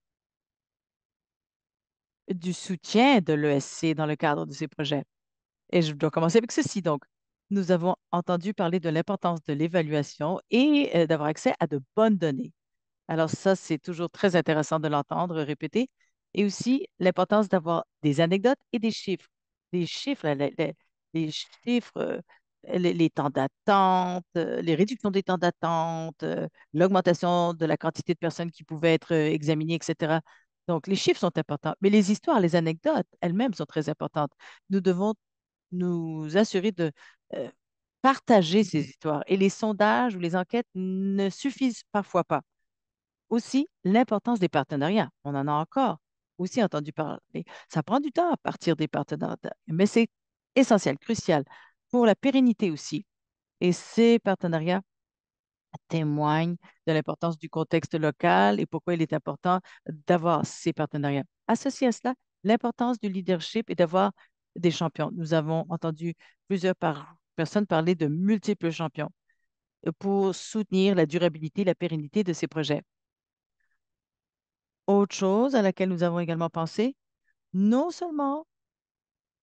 du soutien de l'ESC dans le cadre de ces projets. Et je dois commencer avec ceci. Donc, nous avons entendu parler de l'importance de l'évaluation et d'avoir accès à de bonnes données. Alors ça, c'est toujours très intéressant de l'entendre répéter. Et aussi l'importance d'avoir des anecdotes et des chiffres. Des chiffres, les chiffres, les temps d'attente, les réductions des temps d'attente, l'augmentation de la quantité de personnes qui pouvaient être examinées, etc. Donc, les chiffres sont importants, mais les histoires, les anecdotes elles-mêmes sont très importantes. Nous devons nous assurer de euh, partager ces histoires. Et les sondages ou les enquêtes ne suffisent parfois pas. Aussi, l'importance des partenariats. On en a encore aussi entendu parler. Ça prend du temps à partir des partenariats, mais c'est essentiel, crucial pour la pérennité aussi. Et ces partenariats témoignent de l'importance du contexte local et pourquoi il est important d'avoir ces partenariats. Associé à cela, l'importance du leadership et d'avoir des champions. Nous avons entendu personnes parler de multiples champions pour soutenir la durabilité et la pérennité de ces projets. Autre chose à laquelle nous avons également pensé, non seulement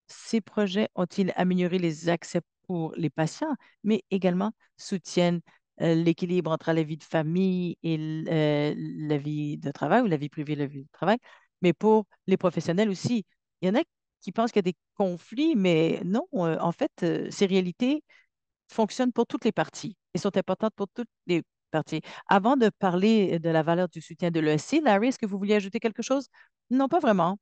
ces projets ont-ils amélioré les accès pour les patients, mais également soutiennent l'équilibre entre la vie de famille et la vie de travail ou la vie privée et la vie de travail, mais pour les professionnels aussi. Il y en a qui pensent qu'il y a des conflits, mais non, en fait, ces réalités fonctionnent pour toutes les parties et sont importantes pour toutes les parties. Avant de parler de la valeur du soutien de l'ESC, Larry, est-ce que vous vouliez ajouter quelque chose? Non, pas vraiment.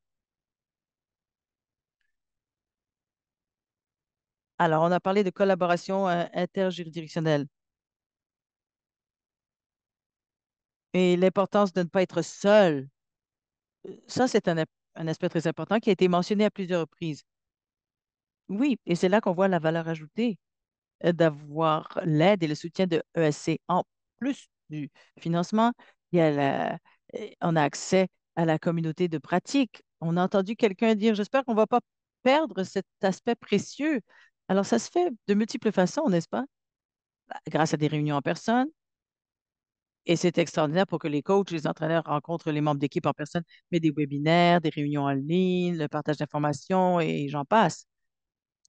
Alors, on a parlé de collaboration interjuridictionnelle et l'importance de ne pas être seul. Ça, c'est un aspect très important qui a été mentionné à plusieurs reprises. Oui, et c'est là qu'on voit la valeur ajoutée d'avoir l'aide et le soutien de ESC. En plus du financement, il y a on a accès à la communauté de pratique. On a entendu quelqu'un dire, j'espère qu'on ne va pas perdre cet aspect précieux. Alors, ça se fait de multiples façons, n'est-ce pas? Grâce à des réunions en personne. Et c'est extraordinaire pour que les coachs, les entraîneurs rencontrent les membres d'équipe en personne, mais des webinaires, des réunions en ligne, le partage d'informations et j'en passe.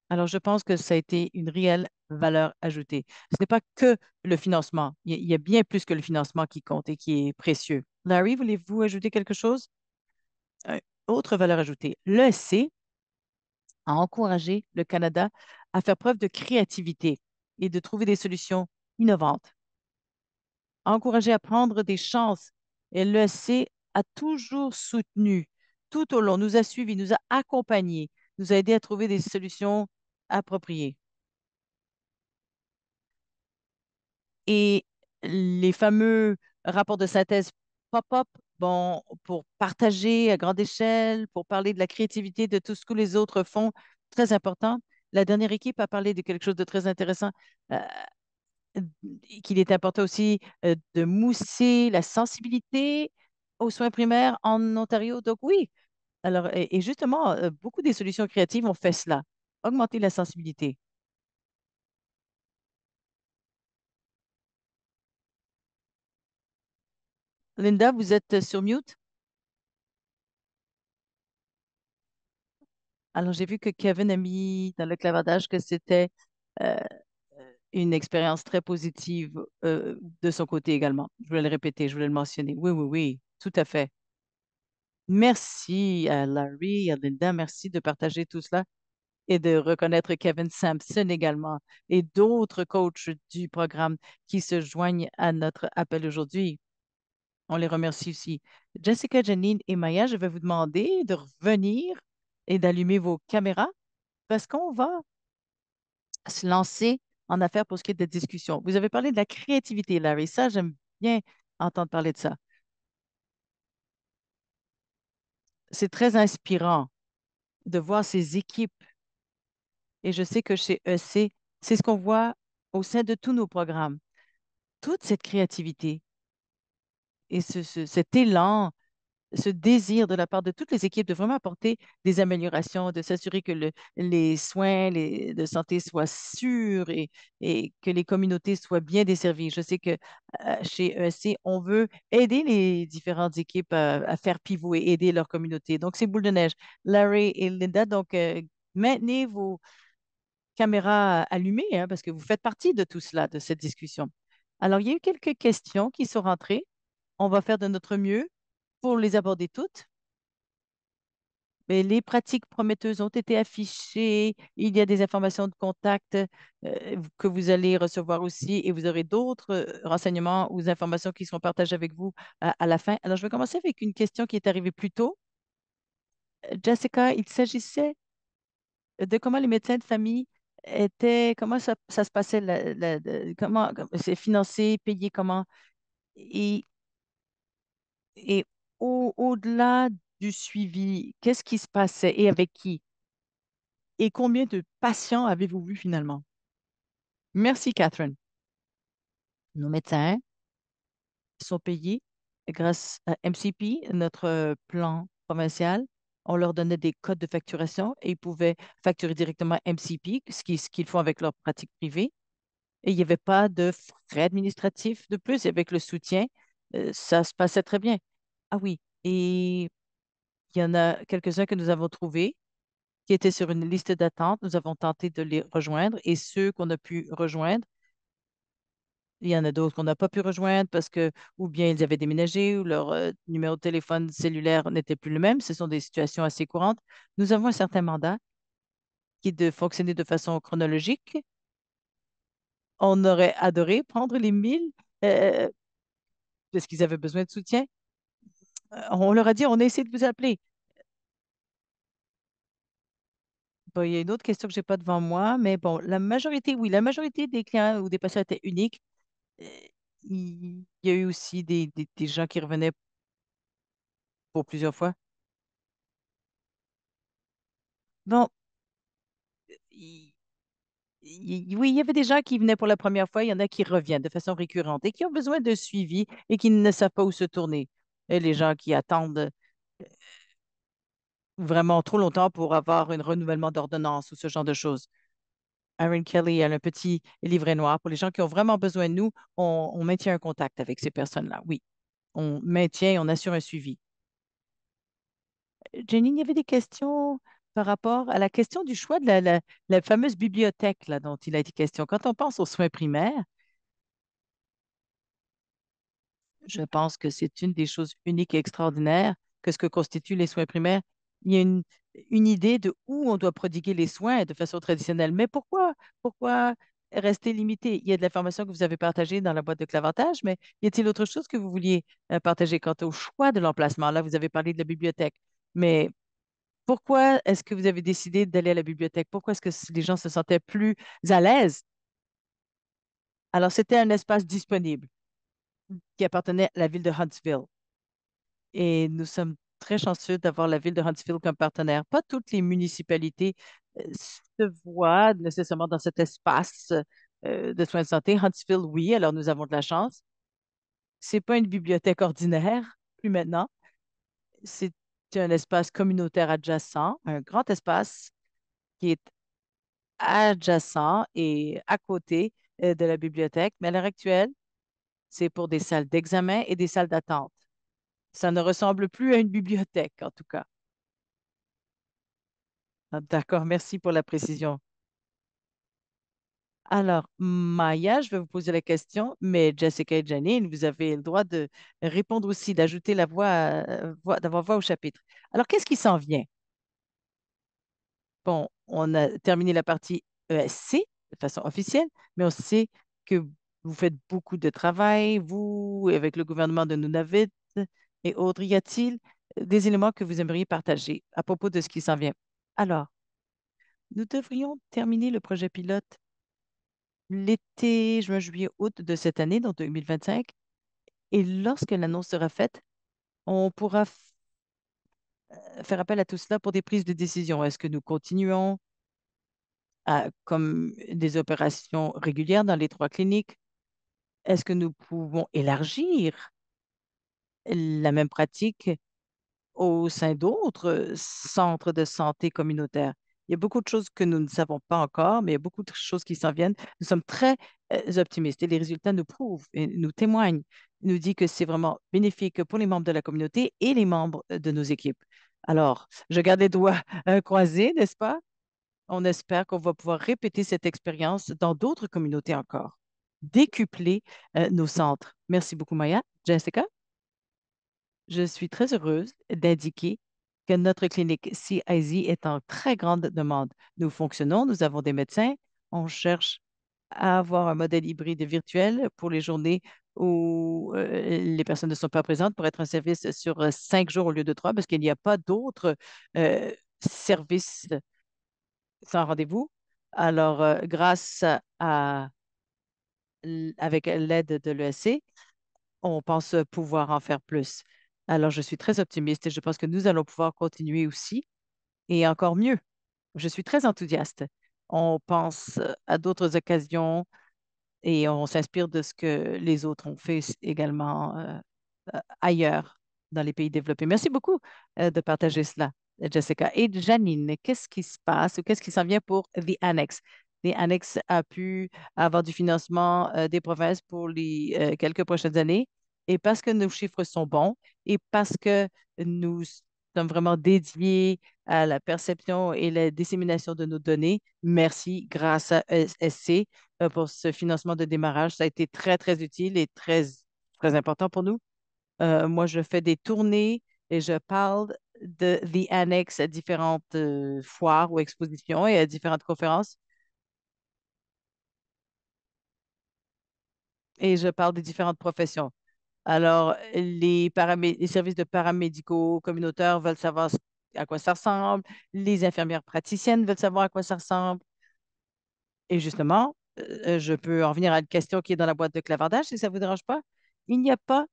Alors, je pense que ça a été une réelle valeur ajoutée. Ce n'est pas que le financement. Il y a bien plus que le financement qui compte et qui est précieux. Larry, voulez-vous ajouter quelque chose? Euh, Autre valeur ajoutée. L'ESC a encouragé le Canada à faire preuve de créativité et de trouver des solutions innovantes, encouragé à prendre des chances. Et l'ESC a toujours soutenu tout au long, nous a suivis, nous a accompagnés, nous a aidés à trouver des solutions appropriées. Et les fameux rapports de synthèse pop-up, bon, pour partager à grande échelle, pour parler de la créativité de tout ce que les autres font, très important. La dernière équipe a parlé de quelque chose de très intéressant. euh, qu'il est important aussi de mousser la sensibilité aux soins primaires en Ontario. Donc oui, alors, et justement, beaucoup des solutions créatives ont fait cela, augmenter la sensibilité. Linda, vous êtes sur mute? Alors, j'ai vu que Kevin a mis dans le clavardage que c'était euh, une expérience très positive de son côté également. Je voulais le répéter, je voulais le mentionner. Oui, oui, oui, tout à fait. Merci à Larry, à Linda, merci de partager tout cela et de reconnaître Kevin Sampson également et d'autres coachs du programme qui se joignent à notre appel aujourd'hui. On les remercie aussi. Jessica, Janine et Maya, je vais vous demander de revenir et d'allumer vos caméras parce qu'on va se lancer en affaires pour ce qui est de discussion. Vous avez parlé de la créativité, Larry. Ça, j'aime bien entendre parler de ça. C'est très inspirant de voir ces équipes et je sais que chez EC, c'est ce qu'on voit au sein de tous nos programmes. Toute cette créativité et cet élan, ce désir de la part de toutes les équipes de vraiment apporter des améliorations, de s'assurer que les soins de santé soient sûrs et que les communautés soient bien desservies. Je sais que chez ESC, on veut aider les différentes équipes à faire pivot et aider leur communauté. Donc, c'est boule de neige. Larry et Linda, donc, maintenez vos caméras allumées, hein, parce que vous faites partie de tout cela, de cette discussion. Alors, il y a eu quelques questions qui sont rentrées. On va faire de notre mieux pour les aborder toutes. Mais les pratiques prometteuses ont été affichées. Il y a des informations de contact que vous allez recevoir aussi et vous aurez d'autres renseignements ou informations qui seront partagées avec vous à la fin. Alors, je vais commencer avec une question qui est arrivée plus tôt. Jessica, il s'agissait de comment les médecins de famille étaient, comment ça se passait, comment c'est financé, payé, comment. Et, et au-delà du suivi, qu'est-ce qui se passait et avec qui? Et combien de patients avez-vous vu finalement? Merci, Catherine. Nos médecins sont payés grâce à MCP, notre plan provincial. On leur donnait des codes de facturation et ils pouvaient facturer directement MCP, ce qu'ils font avec leur pratique privée. Et il n'y avait pas de frais administratifs de plus. Et avec le soutien, ça se passait très bien. Ah oui, et il y en a quelques-uns que nous avons trouvés qui étaient sur une liste d'attente. Nous avons tenté de les rejoindre et ceux qu'on a pu rejoindre, il y en a d'autres qu'on n'a pas pu rejoindre parce que ou bien ils avaient déménagé ou leur numéro de téléphone cellulaire n'était plus le même. Ce sont des situations assez courantes. Nous avons un certain mandat qui est de fonctionner de façon chronologique. On aurait adoré prendre les 1000 parce qu'ils avaient besoin de soutien. On leur a dit, on a essayé de vous appeler. Bon, il y a une autre question que je n'ai pas devant moi, mais bon, la majorité, oui, la majorité des clients ou des patients étaient uniques. Euh, il y a eu aussi des gens qui revenaient pour plusieurs fois. Bon, il- oui, il y avait des gens qui venaient pour la première fois, il y en a qui reviennent de façon récurrente et qui ont besoin de suivi et qui ne savent pas où se tourner. Et les gens qui attendent vraiment trop longtemps pour avoir un renouvellement d'ordonnance ou ce genre de choses. Aaron Kelly a un petit livret noir. Pour les gens qui ont vraiment besoin de nous, on maintient un contact avec ces personnes-là. Oui, on maintient, on assure un suivi. Jenny, il y avait des questions par rapport à la question du choix de la fameuse bibliothèque là, dont il a été question. Quand on pense aux soins primaires, je pense que c'est une des choses uniques et extraordinaires que ce que constituent les soins primaires. Il y a une idée de où on doit prodiguer les soins de façon traditionnelle. Mais pourquoi rester limité? Il y a de l'information que vous avez partagée dans la boîte de clavantage, mais y a-t-il autre chose que vous vouliez partager quant au choix de l'emplacement? Là, vous avez parlé de la bibliothèque, mais pourquoi est-ce que vous avez décidé d'aller à la bibliothèque? Pourquoi est-ce que les gens se sentaient plus à l'aise? Alors, c'était un espace disponible qui appartenait à la ville de Huntsville. Et nous sommes très chanceux d'avoir la ville de Huntsville comme partenaire. Pas toutes les municipalités se voient nécessairement dans cet espace de soins de santé. Huntsville, oui, alors nous avons de la chance. C'est pas une bibliothèque ordinaire, plus maintenant. C'est un espace communautaire adjacent, un grand espace qui est adjacent et à côté de la bibliothèque. Mais à l'heure actuelle, c'est pour des salles d'examen et des salles d'attente. Ça ne ressemble plus à une bibliothèque, en tout cas. Ah, d'accord, merci pour la précision. Alors, Maya, je vais vous poser la question, mais Jessica et Janine, vous avez le droit de répondre aussi, d'ajouter la d'avoir voix au chapitre. Alors, qu'est-ce qui s'en vient? Bon, on a terminé la partie ESC de façon officielle, mais on sait que vous faites beaucoup de travail, vous, avec le gouvernement de Nunavut et autres. Y a-t-il des éléments que vous aimeriez partager à propos de ce qui s'en vient? Alors, nous devrions terminer le projet pilote l'été, juin, juillet, août de cette année, donc 2025. Et lorsque l'annonce sera faite, on pourra faire appel à tout cela pour des prises de décision. Est-ce que nous continuons comme des opérations régulières dans les trois cliniques? Est-ce que nous pouvons élargir la même pratique au sein d'autres centres de santé communautaires? Il y a beaucoup de choses que nous ne savons pas encore, mais il y a beaucoup de choses qui s'en viennent. Nous sommes très optimistes et les résultats nous prouvent et nous témoignent, nous disent que c'est vraiment bénéfique pour les membres de la communauté et les membres de nos équipes. Alors, je garde les doigts croisés, n'est-ce pas? On espère qu'on va pouvoir répéter cette expérience dans d'autres communautés encore, décupler nos centres. Merci beaucoup, Maya. Jessica? Je suis très heureuse d'indiquer que notre clinique CIZ est en très grande demande. Nous fonctionnons, nous avons des médecins, on cherche à avoir un modèle hybride virtuel pour les journées où les personnes ne sont pas présentes pour être un service sur 5 jours au lieu de 3 parce qu'il n'y a pas d'autres services sans rendez-vous. Alors, grâce avec l'aide de l'ESC, on pense pouvoir en faire plus. Alors, je suis très optimiste et je pense que nous allons pouvoir continuer aussi et encore mieux. Je suis très enthousiaste. On pense à d'autres occasions et on s'inspire de ce que les autres ont fait également ailleurs dans les pays développés. Merci beaucoup de partager cela, Jessica. Et Janine, qu'est-ce qui se passe ou qu'est-ce qui s'en vient pour The Annex? The Annex a pu avoir du financement des provinces pour les quelques prochaines années. Et parce que nos chiffres sont bons et parce que nous sommes vraiment dédiés à la perception et la dissémination de nos données, merci grâce à ESC pour ce financement de démarrage. Ça a été très, très utile et très, très important pour nous. Moi, je fais des tournées et je parle de The Annex à différentes foires ou expositions et à différentes conférences. Et je parle des différentes professions. Alors, les services de paramédicaux communautaires veulent savoir à quoi ça ressemble. Les infirmières praticiennes veulent savoir à quoi ça ressemble. Et justement, je peux en venir à une question qui est dans la boîte de clavardage, si ça ne vous dérange pas. Il n'y a pas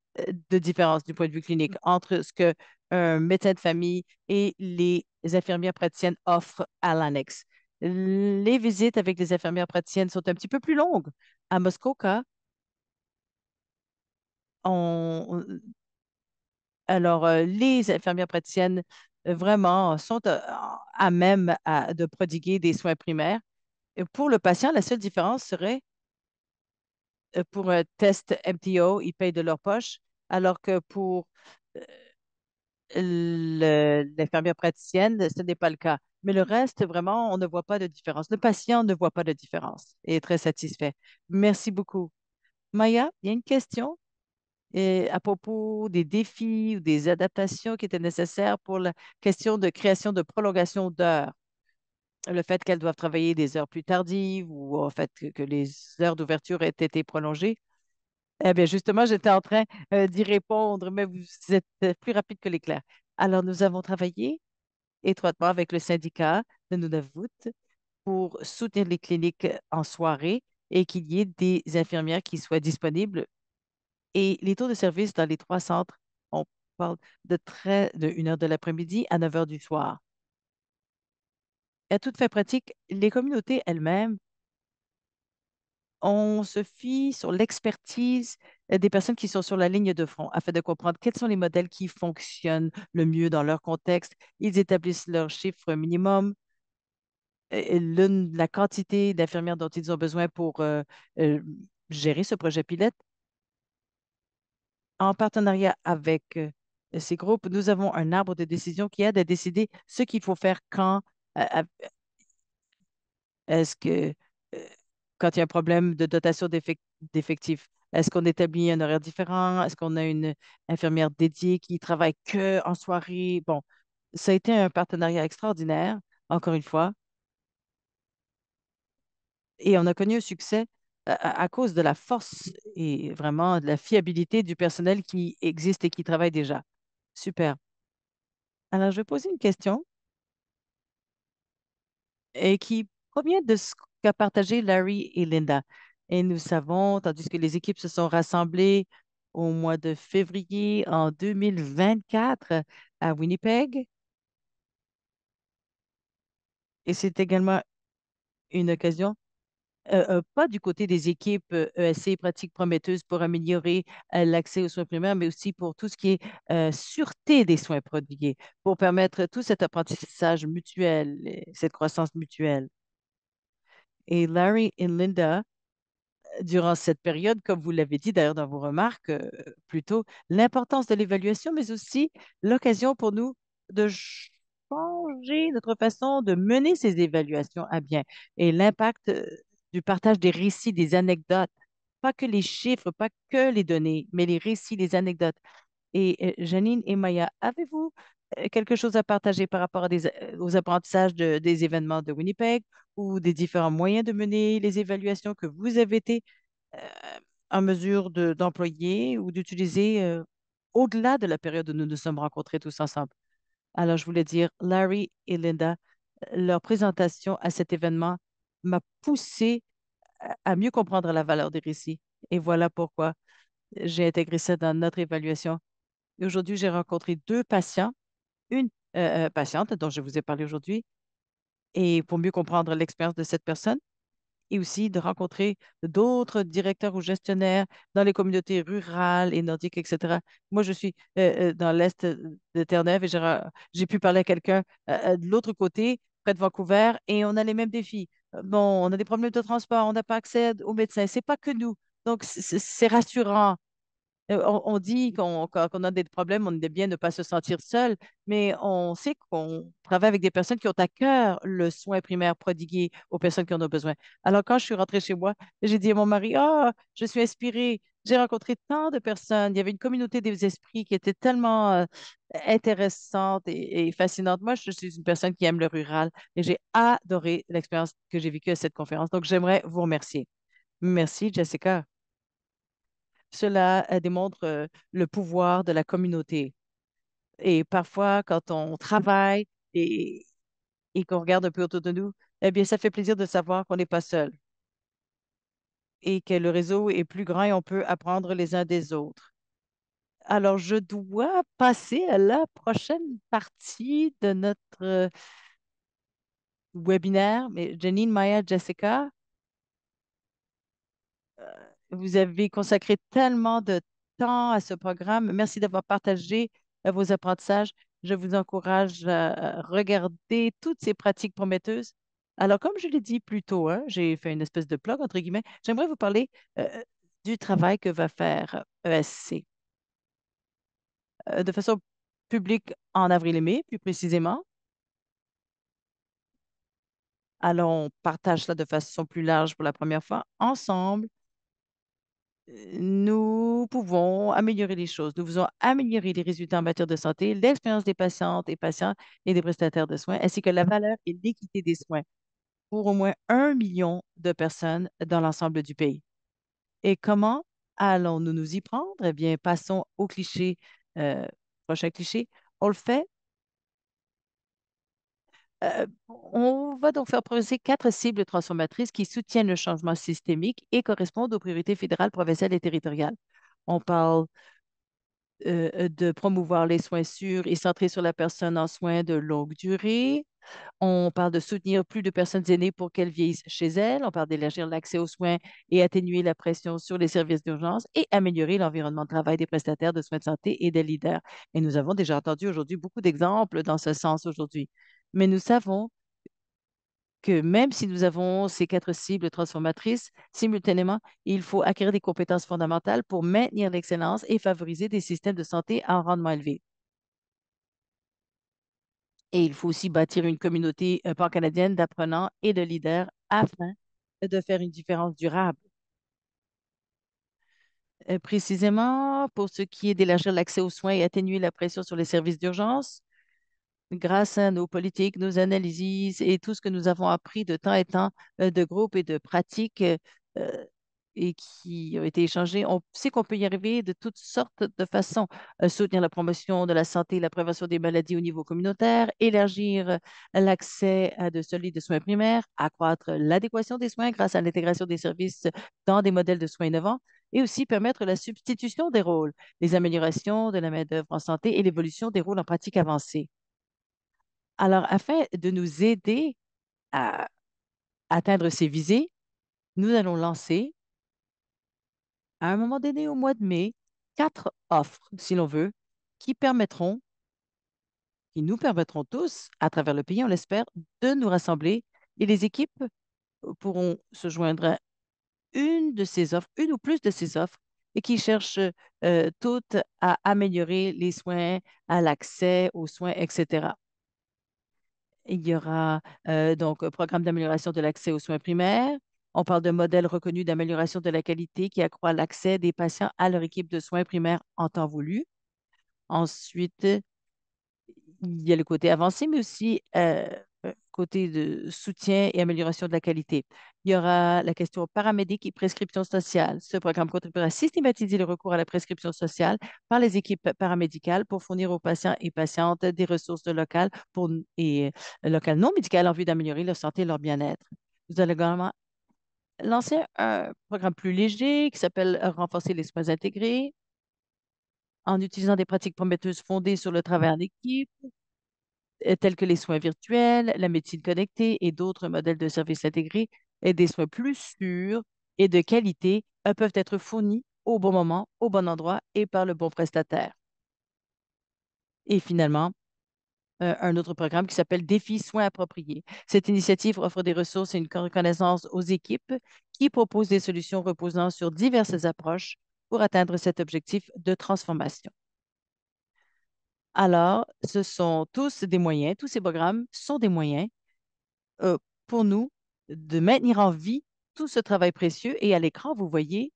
de différence du point de vue clinique entre ce que un médecin de famille et les infirmières praticiennes offrent à l'annexe. Les visites avec les infirmières praticiennes sont un petit peu plus longues. À Muskoka, on, alors, les infirmières praticiennes vraiment sont à même de prodiguer des soins primaires. Et pour le patient, la seule différence serait pour un test MTO, ils payent de leur poche, alors que pour euh, l'infirmière praticienne, ce n'est pas le cas. Mais le reste, vraiment, on ne voit pas de différence. Le patient ne voit pas de différence et est très satisfait. Merci beaucoup. Maya, il y a une question à propos des défis ou des adaptations qui étaient nécessaires pour la question de création de prolongation d'heures. Le fait qu'elles doivent travailler des heures plus tardives ou en fait que les heures d'ouverture aient été prolongées. Eh bien, justement, j'étais en train d'y répondre, mais vous êtes plus rapide que l'éclair. Alors, nous avons travaillé étroitement avec le syndicat de Nunavut pour soutenir les cliniques en soirée et qu'il y ait des infirmières qui soient disponibles. Et les taux de service dans les trois centres, on parle de 1 heure de l'après-midi à 9 heures du soir. À toute fin pratique, les communautés elles-mêmes, on se fie sur l'expertise des personnes qui sont sur la ligne de front afin de comprendre quels sont les modèles qui fonctionnent le mieux dans leur contexte. Ils établissent leur chiffre minimum, la quantité d'infirmières dont ils ont besoin pour euh, gérer ce projet pilote. En partenariat avec ces groupes, nous avons un arbre de décision qui aide à décider ce qu'il faut faire quand. Est-ce que, euh, quand il y a un problème de dotation d'effectifs, est-ce qu'on établit un horaire différent? Est-ce qu'on a une infirmière dédiée qui travaille que en soirée? Bon, ça a été un partenariat extraordinaire, encore une fois, et on a connu un succès à cause de la force et vraiment de la fiabilité du personnel qui existe et qui travaille déjà. Super. Alors, je vais poser une question et qui provient de ce qu'a partagé Larry et Linda. Et nous savons, tandis que les équipes se sont rassemblées au mois de février en 2024 à Winnipeg, et c'est également une occasion, pas du côté des équipes ESC pratiques prometteuses pour améliorer l'accès aux soins primaires, mais aussi pour tout ce qui est sûreté des soins prodigués, pour permettre tout cet apprentissage mutuel, et cette croissance mutuelle. Et Larry et Linda durant cette période, comme vous l'avez dit d'ailleurs dans vos remarques plus tôt, l'importance de l'évaluation, mais aussi l'occasion pour nous de changer notre façon de mener ces évaluations à bien et l'impact du partage des récits, des anecdotes, pas que les chiffres, pas que les données, mais les récits, les anecdotes. Et Janine et Maya, avez-vous quelque chose à partager par rapport aux apprentissages des événements de Winnipeg ou des différents moyens de mener les évaluations que vous avez été euh, en mesure d'employer ou d'utiliser au-delà de la période où nous nous sommes rencontrés tous ensemble? Alors, je voulais dire, Larry et Linda, leur présentation à cet événement m'a poussé à mieux comprendre la valeur des récits. Et voilà pourquoi j'ai intégré ça dans notre évaluation. Et aujourd'hui, j'ai rencontré deux patients, une patiente dont je vous ai parlé aujourd'hui, et pour mieux comprendre l'expérience de cette personne, et aussi de rencontrer d'autres directeurs ou gestionnaires dans les communautés rurales et nordiques, etc. Moi, je suis dans l'Est de Terre-Neuve et j'ai pu parler à quelqu'un de l'autre côté, près de Vancouver, et on a les mêmes défis. Bon, on a des problèmes de transport, on n'a pas accès aux médecins. C'est pas que nous. Donc, c'est rassurant. On dit qu'on a des problèmes, on aime bien ne pas se sentir seul, mais on sait qu'on travaille avec des personnes qui ont à cœur le soin primaire prodigué aux personnes qui en ont besoin. Alors, quand je suis rentrée chez moi, j'ai dit à mon mari, ah, je suis inspirée. J'ai rencontré tant de personnes. Il y avait une communauté des esprits qui était tellement intéressante et fascinante. Moi, je suis une personne qui aime le rural et j'ai adoré l'expérience que j'ai vécue à cette conférence. Donc, j'aimerais vous remercier. Merci, Jessica. Cela démontre le pouvoir de la communauté. Et parfois, quand on travaille et, et qu'on regarde un peu autour de nous, eh bien, ça fait plaisir de savoir qu'on n'est pas seul et que le réseau est plus grand et on peut apprendre les uns des autres. Alors, je dois passer à la prochaine partie de notre webinaire. Mais Janine, Maya, Jessica, vous avez consacré tellement de temps à ce programme. Merci d'avoir partagé vos apprentissages. Je vous encourage à regarder toutes ces pratiques prometteuses. Alors, comme je l'ai dit plus tôt, hein, j'ai fait une espèce de plug, entre guillemets. J'aimerais vous parler du travail que va faire ESC de façon publique en avril et mai, plus précisément. Alors, on partage ça de façon plus large pour la première fois ensemble. Nous pouvons améliorer les choses. Nous faisons améliorer les résultats en matière de santé, l'expérience des patientes et patients et des prestataires de soins, ainsi que la valeur et l'équité des soins pour au moins 1 million de personnes dans l'ensemble du pays. Et comment allons-nous nous y prendre? Eh bien, passons au cliché, prochain cliché. On le fait. On va donc faire progresser 4 cibles transformatrices qui soutiennent le changement systémique et correspondent aux priorités fédérales, provinciales et territoriales. On parle de promouvoir les soins sûrs et centrés sur la personne en soins de longue durée. On parle de soutenir plus de personnes aînées pour qu'elles vieillissent chez elles. On parle d'élargir l'accès aux soins et atténuer la pression sur les services d'urgence et améliorer l'environnement de travail des prestataires de soins de santé et des leaders. Et nous avons déjà entendu aujourd'hui beaucoup d'exemples dans ce sens aujourd'hui. Mais nous savons que même si nous avons ces 4 cibles transformatrices, simultanément, il faut acquérir des compétences fondamentales pour maintenir l'excellence et favoriser des systèmes de santé à un rendement élevé. Et il faut aussi bâtir une communauté pan-canadienne d'apprenants et de leaders afin de faire une différence durable. Précisément, pour ce qui est d'élargir l'accès aux soins et atténuer la pression sur les services d'urgence, grâce à nos politiques, nos analyses et tout ce que nous avons appris de temps et temps de groupes et de pratiques euh, et qui ont été échangées, on sait qu'on peut y arriver de toutes sortes de façons. Soutenir la promotion de la santé et la prévention des maladies au niveau communautaire, élargir l'accès à de solides soins primaires, accroître l'adéquation des soins grâce à l'intégration des services dans des modèles de soins innovants et aussi permettre la substitution des rôles, les améliorations de la main-d'œuvre en santé et l'évolution des rôles en pratique avancée. Alors, afin de nous aider à atteindre ces visées, nous allons lancer, à un moment donné au mois de mai, 4 offres, si l'on veut, qui permettront, qui nous permettront tous, à travers le pays, on l'espère, de nous rassembler et les équipes pourront se joindre à une de ces offres, une ou plus de ces offres, et qui cherchent toutes à améliorer les soins, à l'accès aux soins, etc. Il y aura donc un programme d'amélioration de l'accès aux soins primaires. On parle de modèle reconnu d'amélioration de la qualité qui accroît l'accès des patients à leur équipe de soins primaires en temps voulu. Ensuite, il y a le côté avancé, mais aussi côté de soutien et amélioration de la qualité. Il y aura la question paramédic et prescription sociale. Ce programme contribuera à systématiser le recours à la prescription sociale par les équipes paramédicales pour fournir aux patients et patientes des ressources locales et locales non médicales en vue d'améliorer leur santé et leur bien-être. Nous allons également lancer un programme plus léger qui s'appelle Renforcer les soins intégrés en utilisant des pratiques prometteuses fondées sur le travail en équipe tels que les soins virtuels, la médecine connectée et d'autres modèles de services intégrés et des soins plus sûrs et de qualité peuvent être fournis au bon moment, au bon endroit et par le bon prestataire. Et finalement, un autre programme qui s'appelle Défi Soins appropriés. Cette initiative offre des ressources et une reconnaissance aux équipes qui proposent des solutions reposant sur diverses approches pour atteindre cet objectif de transformation. Alors, ce sont tous des moyens, tous ces programmes sont des moyens euh, pour nous de maintenir en vie tout ce travail précieux. Et à l'écran, vous voyez,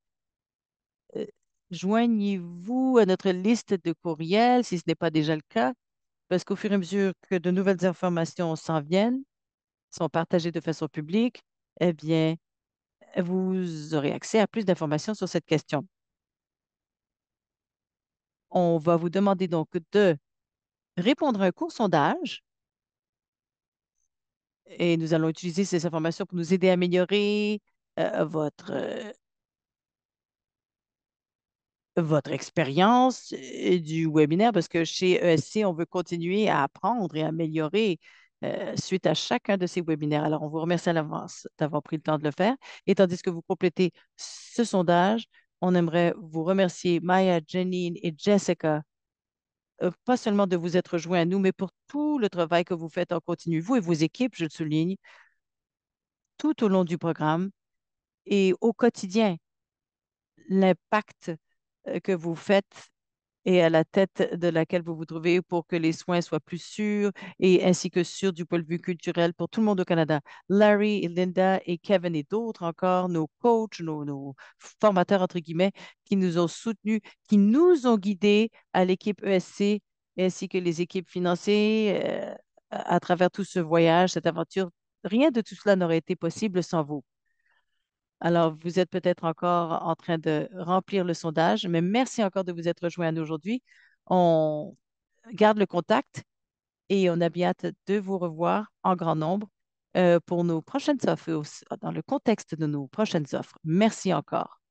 euh, joignez-vous à notre liste de courriels si ce n'est pas déjà le cas, parce qu'au fur et à mesure que de nouvelles informations s'en viennent, sont partagées de façon publique, eh bien, vous aurez accès à plus d'informations sur cette question. On va vous demander donc de répondre à un court sondage et nous allons utiliser ces informations pour nous aider à améliorer votre expérience du webinaire parce que chez ESC, on veut continuer à apprendre et améliorer suite à chacun de ces webinaires. Alors, on vous remercie à l'avance d'avoir pris le temps de le faire. Et tandis que vous complétez ce sondage, on aimerait vous remercier, Maya, Janine et Jessica, pas seulement de vous être joints à nous, mais pour tout le travail que vous faites en continu, vous et vos équipes, je le souligne, tout au long du programme et au quotidien, l'impact que vous faites et à la tête de laquelle vous vous trouvez pour que les soins soient plus sûrs et ainsi que sûrs du point de vue culturel pour tout le monde au Canada. Larry, et Linda et Kevin et d'autres encore, nos coachs, nos formateurs, entre guillemets, qui nous ont soutenus, qui nous ont guidés à l'équipe ESC ainsi que les équipes financées à travers tout ce voyage, cette aventure. Rien de tout cela n'aurait été possible sans vous. Alors, vous êtes peut-être encore en train de remplir le sondage, mais merci encore de vous être rejoint à nous aujourd'hui. On garde le contact et on a bien hâte de vous revoir en grand nombre pour nos prochaines offres, dans le contexte de nos prochaines offres. Merci encore.